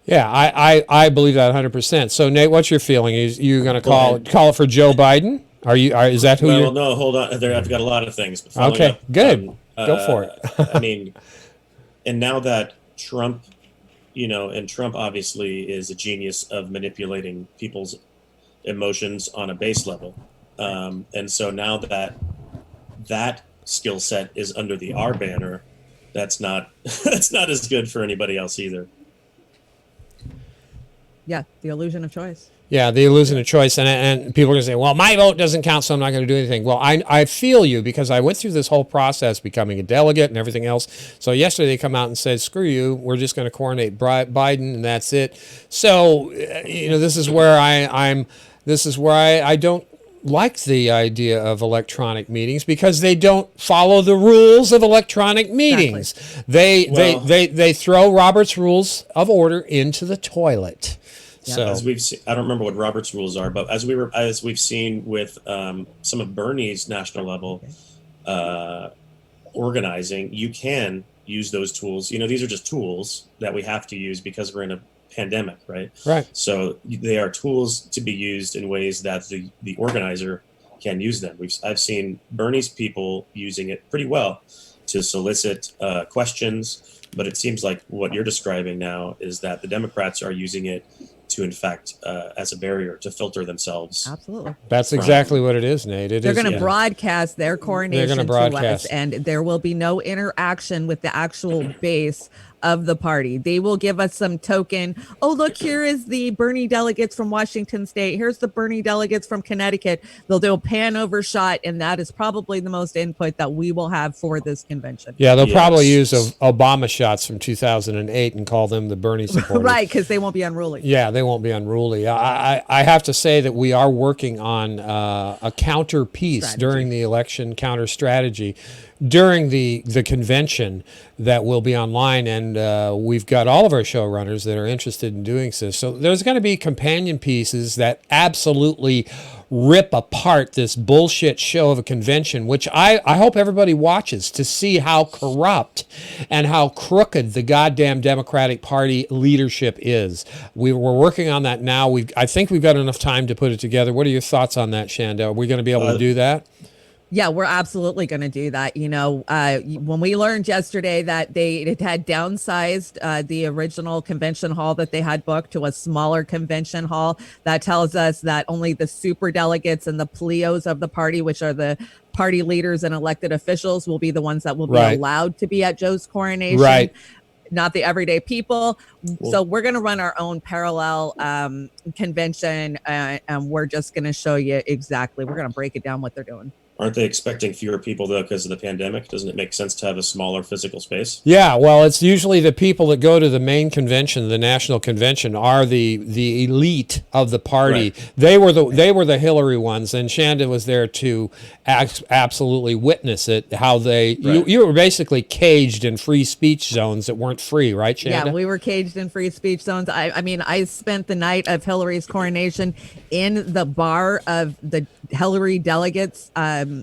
Yeah, I believe that 100%. So, Nate, what's your feeling? You going to call it for Joe Biden? Is that who you're? Well, no, hold on. I've got a lot of things. Okay, good. Go for it. I mean, and now that Trump, and Trump obviously is a genius of manipulating people's emotions on a base level. And so now that skill set is under the R banner, that's not as good for anybody else either. Yeah, the illusion of choice. Yeah, the illusion of choice. And people are going to say, well, my vote doesn't count, so I'm not going to do anything. Well, I feel you, because I went through this whole process, becoming a delegate and everything else. So yesterday they come out and said, screw you, we're just going to coronate Biden, and that's it. So, this is where I don't like the idea of electronic meetings, because they don't follow the rules of electronic meetings. Exactly. They throw Robert's Rules of Order into the toilet. Yeah. So, as we've seen, I don't remember what Robert's rules are, but as we've seen with some of Bernie's national level organizing, you can use those tools. These are just tools that we have to use because we're in a pandemic, right? Right. So they are tools to be used in ways that the organizer can use them. I've seen Bernie's people using it pretty well to solicit questions, but it seems like what you're describing now is that the Democrats are using it to, in fact, as a barrier to filter themselves. Absolutely. That's exactly what it is, Nate. They're going to broadcast their coronation to us, and there will be no interaction with the actual base of the party. They will give us some token. Oh, look, here is the Bernie delegates from Washington State. Here's the Bernie delegates from Connecticut. They'll do a pan over shot, and that is probably the most input that we will have for this convention. Yeah, they'll probably use Obama shots from 2008 and call them the Bernie supporters. Right, because they won't be unruly. Yeah, they won't be unruly. I have to say that we are working on a counter piece during the election, counter strategy during the convention that will be online, and we've got all of our showrunners that are interested in doing this. So there's going to be companion pieces that absolutely rip apart this bullshit show of a convention, which I hope everybody watches to see how corrupt and how crooked the goddamn Democratic Party leadership is. We're working on that now. I think we've got enough time to put it together. What are your thoughts on that, Shanda? Are we going to be able to do that? Yeah, we're absolutely going to do that. When we learned yesterday that it had downsized the original convention hall that they had booked to a smaller convention hall, that tells us that only the super delegates and the pleos of the party, which are the party leaders and elected officials, will be the ones that will be allowed to be at Joe's coronation. Right. Not the everyday people. So we're going to run our own parallel convention, and we're just going to show you exactly. We're going to break it down what they're doing. Aren't they expecting fewer people, though, because of the pandemic? Doesn't it make sense to have a smaller physical space? Yeah, well, it's usually the people that go to the main convention, the national convention, are the elite of the party. Right. They were the Hillary ones, and Shanda was there to absolutely witness it. How they you were basically caged in free speech zones that weren't free, right, Shanda? Yeah, we were caged in free speech zones. I mean, I spent the night of Hillary's coronation in the bar of the Hillary delegates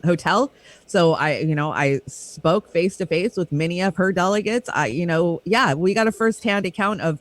hotel. So I spoke face to face with many of her delegates. We got a firsthand account of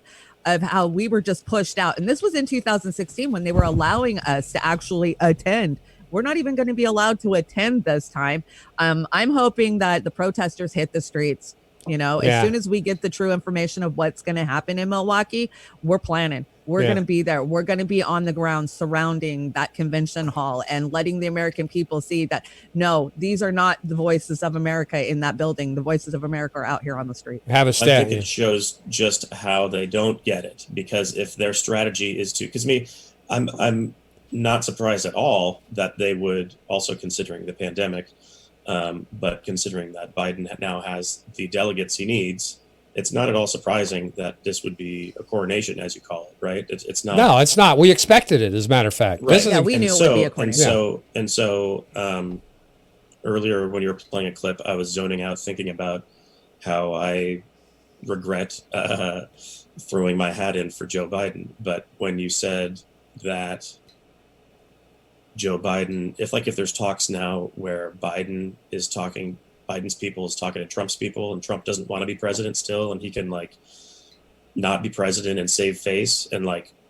how we were just pushed out. And this was in 2016 when they were allowing us to actually attend. We're not even going to be allowed to attend this time. I'm hoping that the protesters hit the streets. As soon as we get the true information of what's going to happen in Milwaukee, we're planning. We're going to be there. We're going to be on the ground surrounding that convention hall and letting the American people see that, no, these are not the voices of America in that building. The voices of America are out here on the street. Have a stat. I think it shows just how they don't get it, because if their strategy is to, because I'm not surprised at all that they would, also considering the pandemic, but considering that Biden now has the delegates he needs, it's not at all surprising that this would be a coronation, as you call it, right? It's not. No, it's not. We expected it, as a matter of fact. Right. We knew it would be a coronation. And so earlier when you were playing a clip, I was zoning out thinking about how I regret throwing my hat in for Joe Biden. But when you said that Joe Biden, if there's talks now where Biden's people is talking to Trump's people, and Trump doesn't want to be president still, and he can not be president and save face, and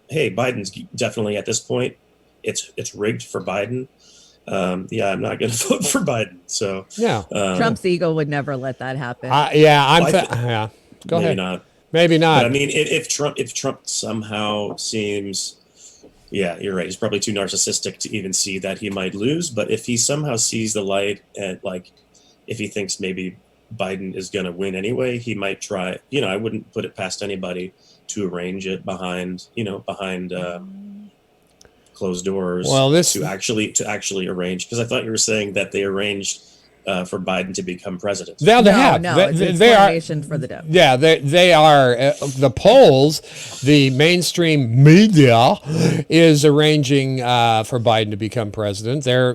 hey, Biden's definitely at this point, it's rigged for Biden. I'm not going to vote for Biden. So Trump's ego would never let that happen. Go ahead. Maybe not. But I mean, if Trump somehow seems, you're right, he's probably too narcissistic to even see that he might lose. But if he somehow sees the light and if he thinks maybe Biden is going to win anyway, he might try. I wouldn't put it past anybody to arrange it behind closed doors. Well, to actually arrange, because I thought you were saying that they arranged for Biden to become president. They have. No, it's they are for the Dem. Yeah, they are. The polls, the mainstream media is arranging for Biden to become president. They're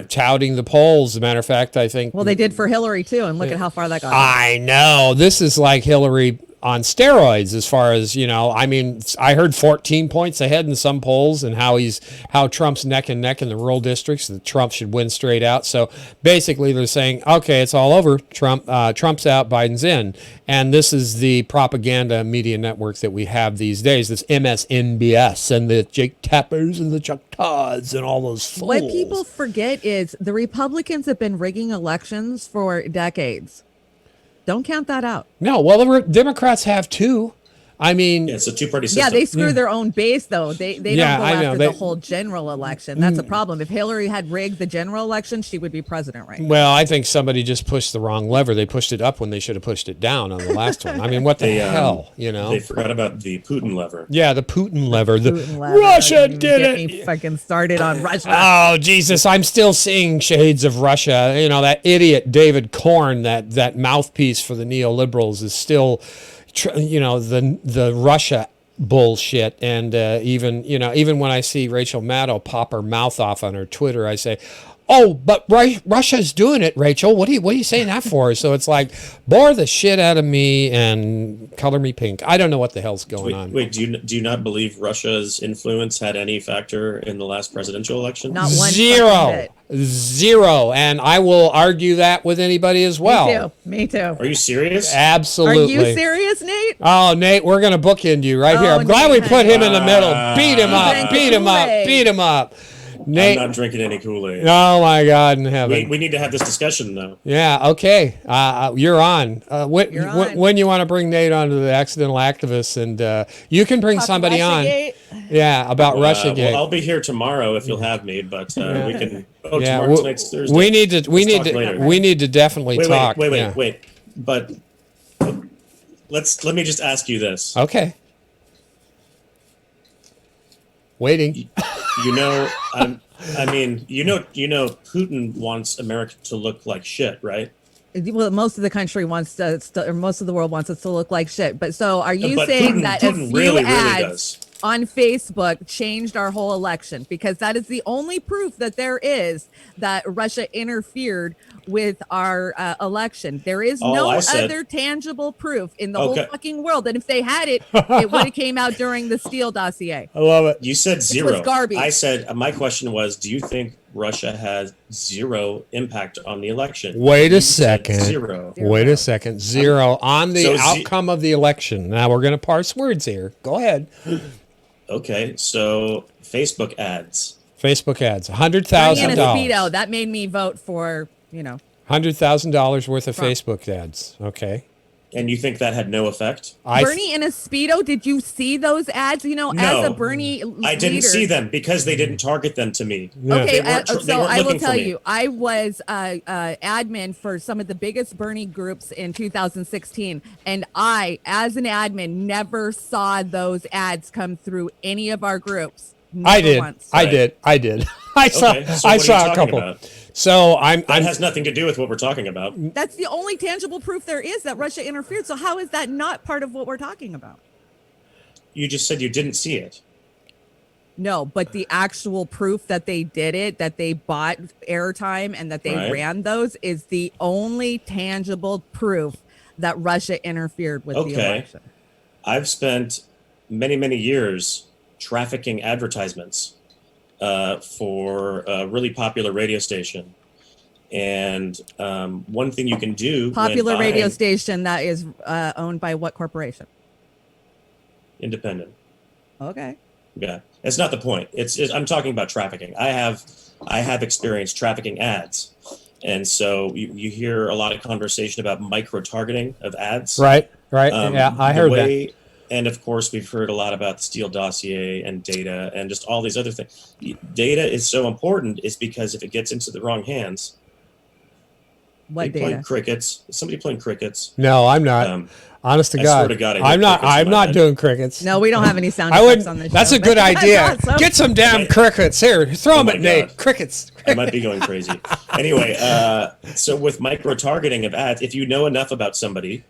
touting the polls. As a matter of fact, I think. Well, they did for Hillary too, and look at how far that got. I know. This is like Hillary on steroids, as far as I heard 14 points ahead in some polls, and how Trump's neck and neck in the rural districts, that Trump should win straight out. So basically they're saying, okay, it's all over. Trump's out, Biden's in. And this is the propaganda media network that we have these days, this MSNBS and the Jake Tappers and the Chuck Todds and all those fools. What people forget is the Republicans have been rigging elections for decades. Don't count that out. No, well, the Democrats have too. I mean, it's a two-party system. Yeah, they screw their own base, though. They don't go after the whole general election. That's a problem. If Hillary had rigged the general election, she would be president right now. Well, I think somebody just pushed the wrong lever. They pushed it up when they should have pushed it down on the last one. I mean, what the hell, They forgot about the Putin lever. Yeah, the Putin lever. Russia did it. Me fucking started on Russia. Oh, Jesus. I'm still seeing shades of Russia. That idiot David Korn, that mouthpiece for the neoliberals, is still... the Russia bullshit, and even when I see Rachel Maddow pop her mouth off on her Twitter, I say, "Oh, but Russia's doing it, Rachel. What are you saying that for?" So it's like, bore the shit out of me and color me pink. I don't know what the hell's going on. Wait, do you not believe Russia's influence had any factor in the last presidential election? Not one. Zero, and I will argue that with anybody as well. Me too. Are you serious? Absolutely. Are you serious, Nate? Oh, Nate, we're gonna bookend you right here. I'm glad we put him in the middle. Beat him up. Nate, I'm not drinking any Kool-Aid. Oh my God in heaven! We need to have this discussion though. Yeah. Okay. You're on. You're on. When you want to bring Nate onto the accidental activists, and you can bring Talk somebody Russiagate. on. Yeah, about Russiagate. Well, I'll be here tomorrow if you'll have me, but we can. Oh, Yeah, tomorrow, tonight's Thursday. we need to. We Let's need talk to. later. We need to definitely talk. Wait. Yeah. But let me just ask you this. Okay. Waiting. You know, Putin wants America to look like shit, right? Well, most of the country wants to, or most of the world wants us to look like shit. But so, are you But saying Putin- that a Putin few really ads does. on Facebook changed our whole election? Because that is the only proof that there is that Russia interfered with our election. There is All no I said- other tangible proof in the Okay. whole fucking world. And if they had it, it would have came out during the Steele dossier. I love it. You said was zero. garbage. I said my question was, do you think Russia has zero impact on the election? Wait You a said second. Zero. Wait a second. Zero on the So outcome of the election. Now we're going to parse words here. Go ahead. Okay, so Facebook ads. Facebook ads. Bernie in a $100,000. Speedo, that made me vote for, $100,000 worth of Trump. Facebook ads. Okay. And you think that had no effect? Bernie in a Speedo. Did you see those ads? As a Bernie I didn't leader, see them because they didn't target them to me. Okay, They weren't they so weren't I will looking for tell me. you, I was admin for some of the biggest Bernie groups in 2016, and I, as an admin, never saw those ads come through any of our groups. I Never did. once. I did. I did. I saw. Okay, so I what are saw you a talking couple. about? So I'm. That has nothing to do with what we're talking about. That's the only tangible proof there is that Russia interfered. So how is that not part of what we're talking about? You just said you didn't see it. No, but the actual proof that they did it, that they bought airtime and that they Right. ran those, is the only tangible proof that Russia interfered with the Okay. election. I've spent many, many years trafficking advertisements for a really popular radio station. And one thing you can do Popular when radio buying- station that is owned by what corporation? Independent. Okay. Yeah, it's not the point. I'm talking about trafficking. I have experienced trafficking ads, and so you hear a lot of conversation about micro targeting of ads. Right. Yeah, I heard that. And of course, we've heard a lot about the Steele dossier and data and just all these other things. Data is so important, is because if it gets into the wrong hands, What playing data? crickets. Is somebody playing crickets? No, I'm not. Honest to I God, swear to God, I hear I'm not. crickets in I'm my not head. doing crickets. No, we don't have any sound I effects would. on this That's show, a good but that's idea. awesome. Get some damn crickets here. Throw them my at Nate. God. Crickets. I might be going crazy. Anyway, so with micro targeting of ads, if you know enough about somebody,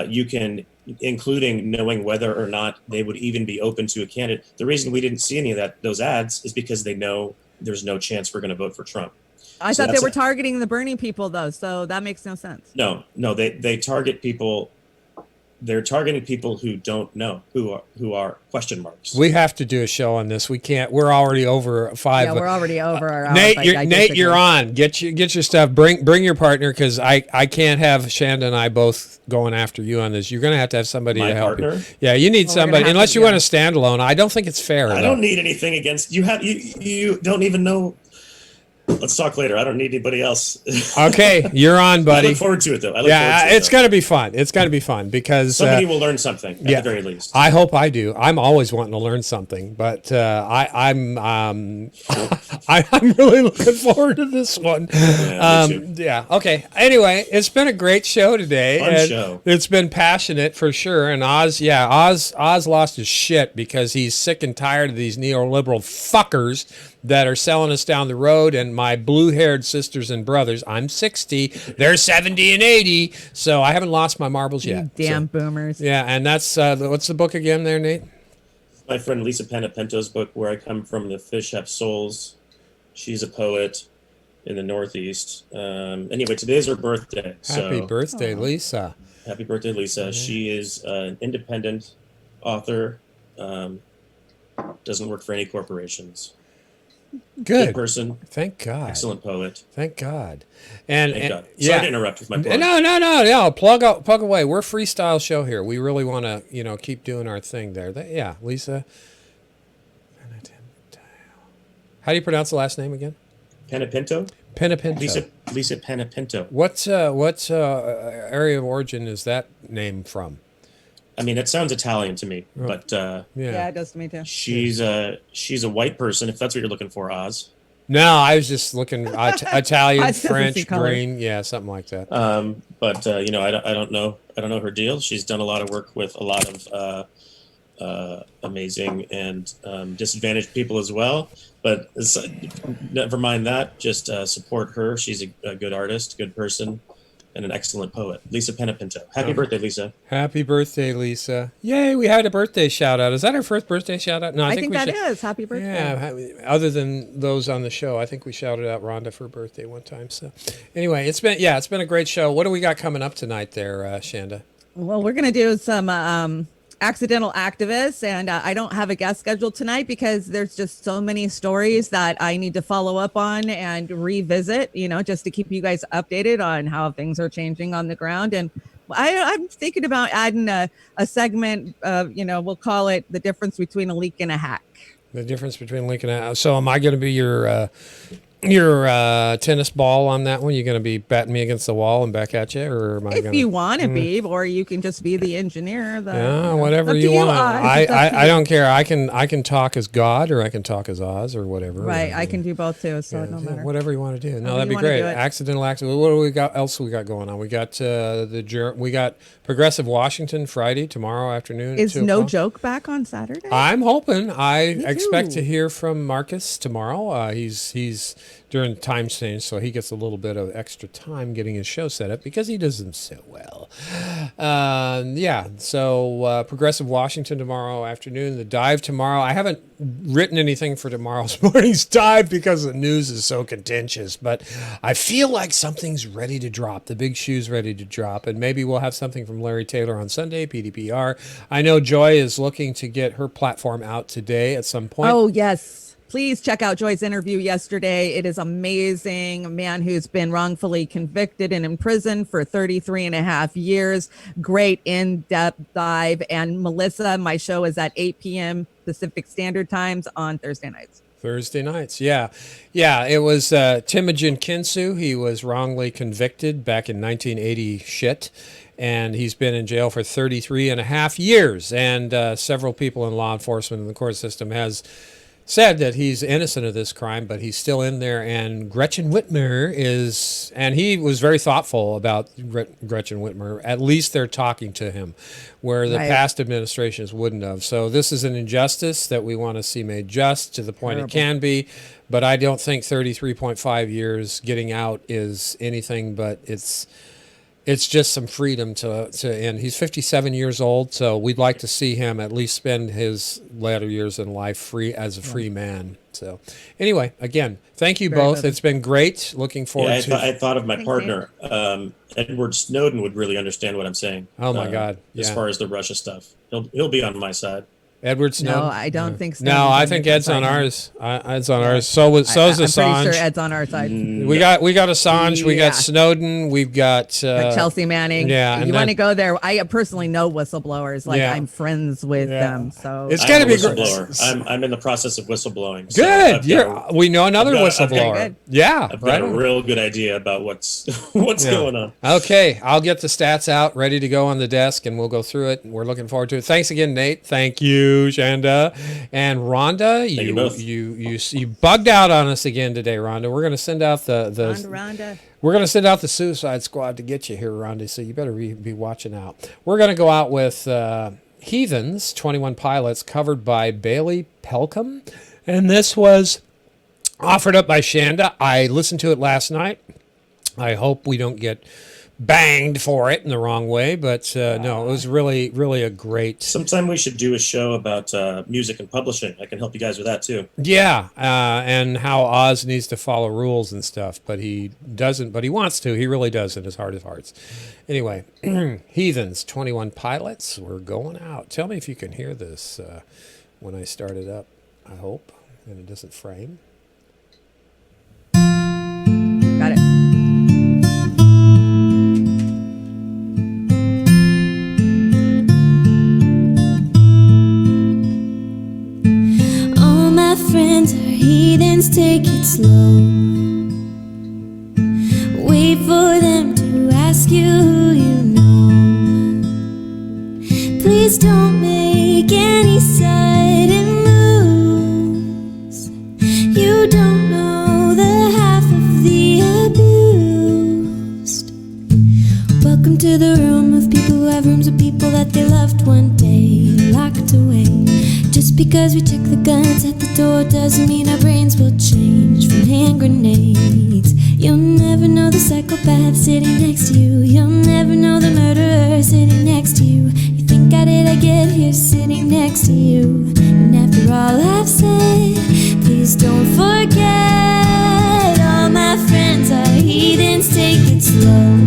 you can, including knowing whether or not they would even be open to a candidate. The reason we didn't see any of those ads is because they know there's no chance we're going to vote for Trump. I So thought they that's were it. targeting the Bernie people, though, so that makes no sense. No, they target people. They're targeting people who don't know, who are question marks. We have to do a show on this. We can't. We're already over 5. Yeah, we're already over our hour. Nate, but I Nate, you're disagree. on. Get your stuff. Bring your partner, because I can't have Shanda and I both going after you on this. You're going to have somebody My to help partner? you. Yeah, you need Well, we're gonna somebody. have Unless to, you yeah. want to stand alone, I don't think it's fair. I though. don't need anything against you. You don't even know. Let's talk later. I don't need anybody else. Okay, you're on, I buddy. look forward to it, though. I look Yeah, forward to it's it, going to be fun. It's going to be fun because Somebody will learn something at the very least. I hope I do. I'm always wanting to learn something, but I'm I'm really looking forward to this one. Yeah, me too. Yeah. Okay. Anyway, it's been a great show today. Fun and show. It's been passionate for sure. And Oz lost his shit because he's sick and tired of these neoliberal fuckers that are selling us down the road. And my blue-haired sisters and brothers, I'm 60, they're 70 and 80, so I haven't lost my marbles yet. Damn So, boomers. yeah, and that's what's the book again there, Nate? My friend Lisa Panapento's book, Where I Come From, The Fish Have Souls. She's a poet in the Northeast. Anyway, today's her birthday. Happy So birthday, Lisa. happy birthday, Lisa. She is an independent author, doesn't work for any corporations. Good person. Thank God. Excellent poet. Thank God. And, Thank and God. yeah. Sorry to interrupt with my plug. No. Plug away. We're a freestyle show here. We really want to, keep doing our thing there. Yeah, Lisa. How do you pronounce the last name again? Penapinto? Penapinto. Lisa Penapinto. What area of origin is that name from? I mean, it sounds Italian to me, but yeah, it does to me too. she's a white person, if that's what you're looking for, Oz. No, I was just looking Italian, Oz doesn't see French, color. green, yeah, something like that. But you know, I don't know her deal. She's done a lot of work with a lot of amazing and disadvantaged people as well. But never mind that. Just support her. She's a good artist, good person, and an excellent poet. Lisa Penapinto. Happy birthday, Lisa. Happy birthday, Lisa. Yay, we had a birthday shout out. Is that our first birthday shout out? No, I think that is. Happy birthday. Yeah, other than those on the show, I think we shouted out Rhonda for her birthday one time. So anyway, it's been a great show. What do we got coming up tonight there, Shanda? Well, we're going to do some accidental activists, and I don't have a guest scheduled tonight because there's just so many stories that I need to follow up on and revisit, you know, just to keep you guys updated on how things are changing on the ground. And I'm thinking about adding a segment of, you know, we'll call it the difference between a leak and a hack. The difference between a leak and a hack. So am I going to be your tennis ball on that one? You're going to be batting me against the wall and back at you, or am I? If you want to be, or you can just be the engineer. Whatever you want. I don't care. I can talk as God, or I can talk as Oz, or whatever. Right, I can do both too. So no matter. Whatever you want to do. No, However that'd be you wanna great. do it. Accidental accident. What do we got? Else we got going on? We got we got Progressive Washington Friday, tomorrow afternoon. Is at 2 No o'clock. Joke back on Saturday? I'm hoping. I Me expect too. to hear from Marcus tomorrow. He's during the time change, so he gets a little bit of extra time getting his show set up because he does them so well. So Progressive Washington tomorrow afternoon. The dive tomorrow. I haven't written anything for tomorrow's morning's dive because the news is so contentious, but I feel like something's ready to drop. The big shoe's ready to drop, and maybe we'll have something from Larry Taylor on Sunday, PDPR. I know Joy is looking to get her platform out today at some point. Oh, yes. Please check out Joy's interview yesterday. It is amazing. A man who's been wrongfully convicted and imprisoned for 33 and a half years. Great in-depth dive. And Melissa, my show is at 8 p.m. Pacific Standard Times on Thursday nights. Thursday nights, yeah. It was Timogen Kinsu. He was wrongly convicted back in 1980 shit, and he's been in jail for 33 and a half years. And several people in law enforcement and the court system has said that he's innocent of this crime, but he's still in there. And Gretchen Whitmer is, and he was very thoughtful about Gretchen Whitmer. At least they're talking to him, where the past administrations wouldn't have. So this is an injustice that we want to see made just to the point it can be. But I don't think 33.5 years getting out is anything but it's just some freedom to end. He's 57 years old, so we'd like to see him at least spend his latter years in life free as a free man. So anyway, again, thank you both. It's been great. Looking forward to I thought of my partner. Edward Snowden would really understand what I'm saying. Oh my God. As far as the Russia stuff. He'll be on my side. Edward Snowden? No, I don't think so. No, I think Ed's on ours. Ed's on ours. So's Assange. I'm pretty sure Ed's on our side. We got Assange. We got Snowden. We've got Chelsea Manning. Yeah, you want to go there? I personally know whistleblowers. Like I'm friends with them. So it's got to be a whistleblower. I'm in the process of whistleblowing. Good. We know another whistleblower. I've got a real good idea about what's going on. Okay, I'll get the stats out, ready to go on the desk, and we'll go through it. And we're looking forward to it. Thanks again, Nate. Thank you, Shanda and Rhonda. You bugged out on us again today, Rhonda. We're going to send out Rhonda. We're going to send out the Suicide Squad to get you here, Rhonda. So you better be watching out. We're going to go out with Heathens, 21 Pilots, covered by Bailey Pelkman, and this was offered up by Shanda. I listened to it last night. I hope we don't get banged for it in the wrong way, but no, it was really, really a great. Sometime we should do a show about music and publishing. I can help you guys with that too. Yeah, and how Oz needs to follow rules and stuff, but he doesn't. But he wants to. He really does in his heart of hearts. Anyway, Heathens, 21 Pilots. We're going out. Tell me if you can hear this when I start it up. I hope, and it doesn't frame. Got it. Friends are heathens. heathens, take it slow. Wait for them to ask you who you know. Please don't make any sudden moves. You don't know the half of the abused. Welcome to the room of people who have rooms of people that they loved one day, locked away. Just because we check the guns at the door doesn't mean our brains will change from hand grenades. You'll never know the psychopath sitting next to you. You'll never know the murderer sitting next to you. You think how did I get here sitting next to you? And after all I've said, please don't forget, all my friends are heathens, take it slow.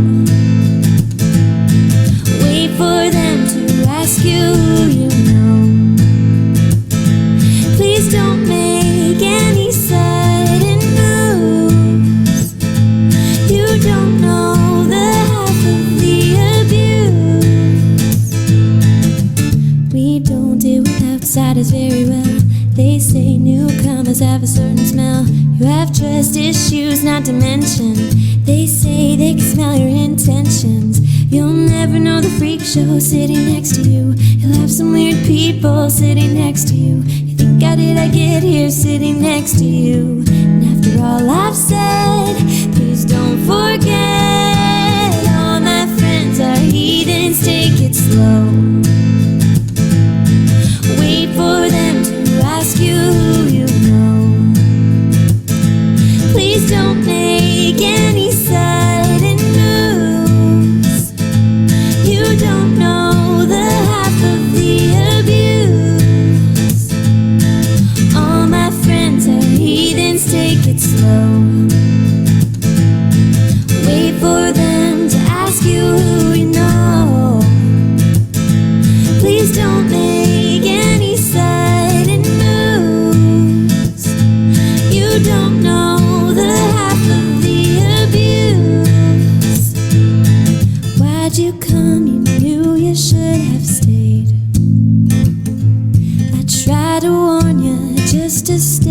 Wait for them to ask you who you know. Please don't make any sudden moves. You don't know the half of the abuse. We don't deal with outsiders very well. They say newcomers have a certain smell. You have trust issues, not to mention they say they can smell your intentions. You'll never know the freak show sitting next to you. You'll have some weird people sitting next to you. You think how did I get here sitting next to you? And after all I've said, please don't forget, all my friends are heathens, take it slow. Wait for them to ask you who you know. Please don't make any sudden moves. You don't know the half of the abuse. All my friends are heathens, take it slow. Wait for them to ask you who you know. Please don't make any sudden moves. You don't know the half of the abuse. Why'd you come? You knew you should have stayed. I tried to warn you just to stay.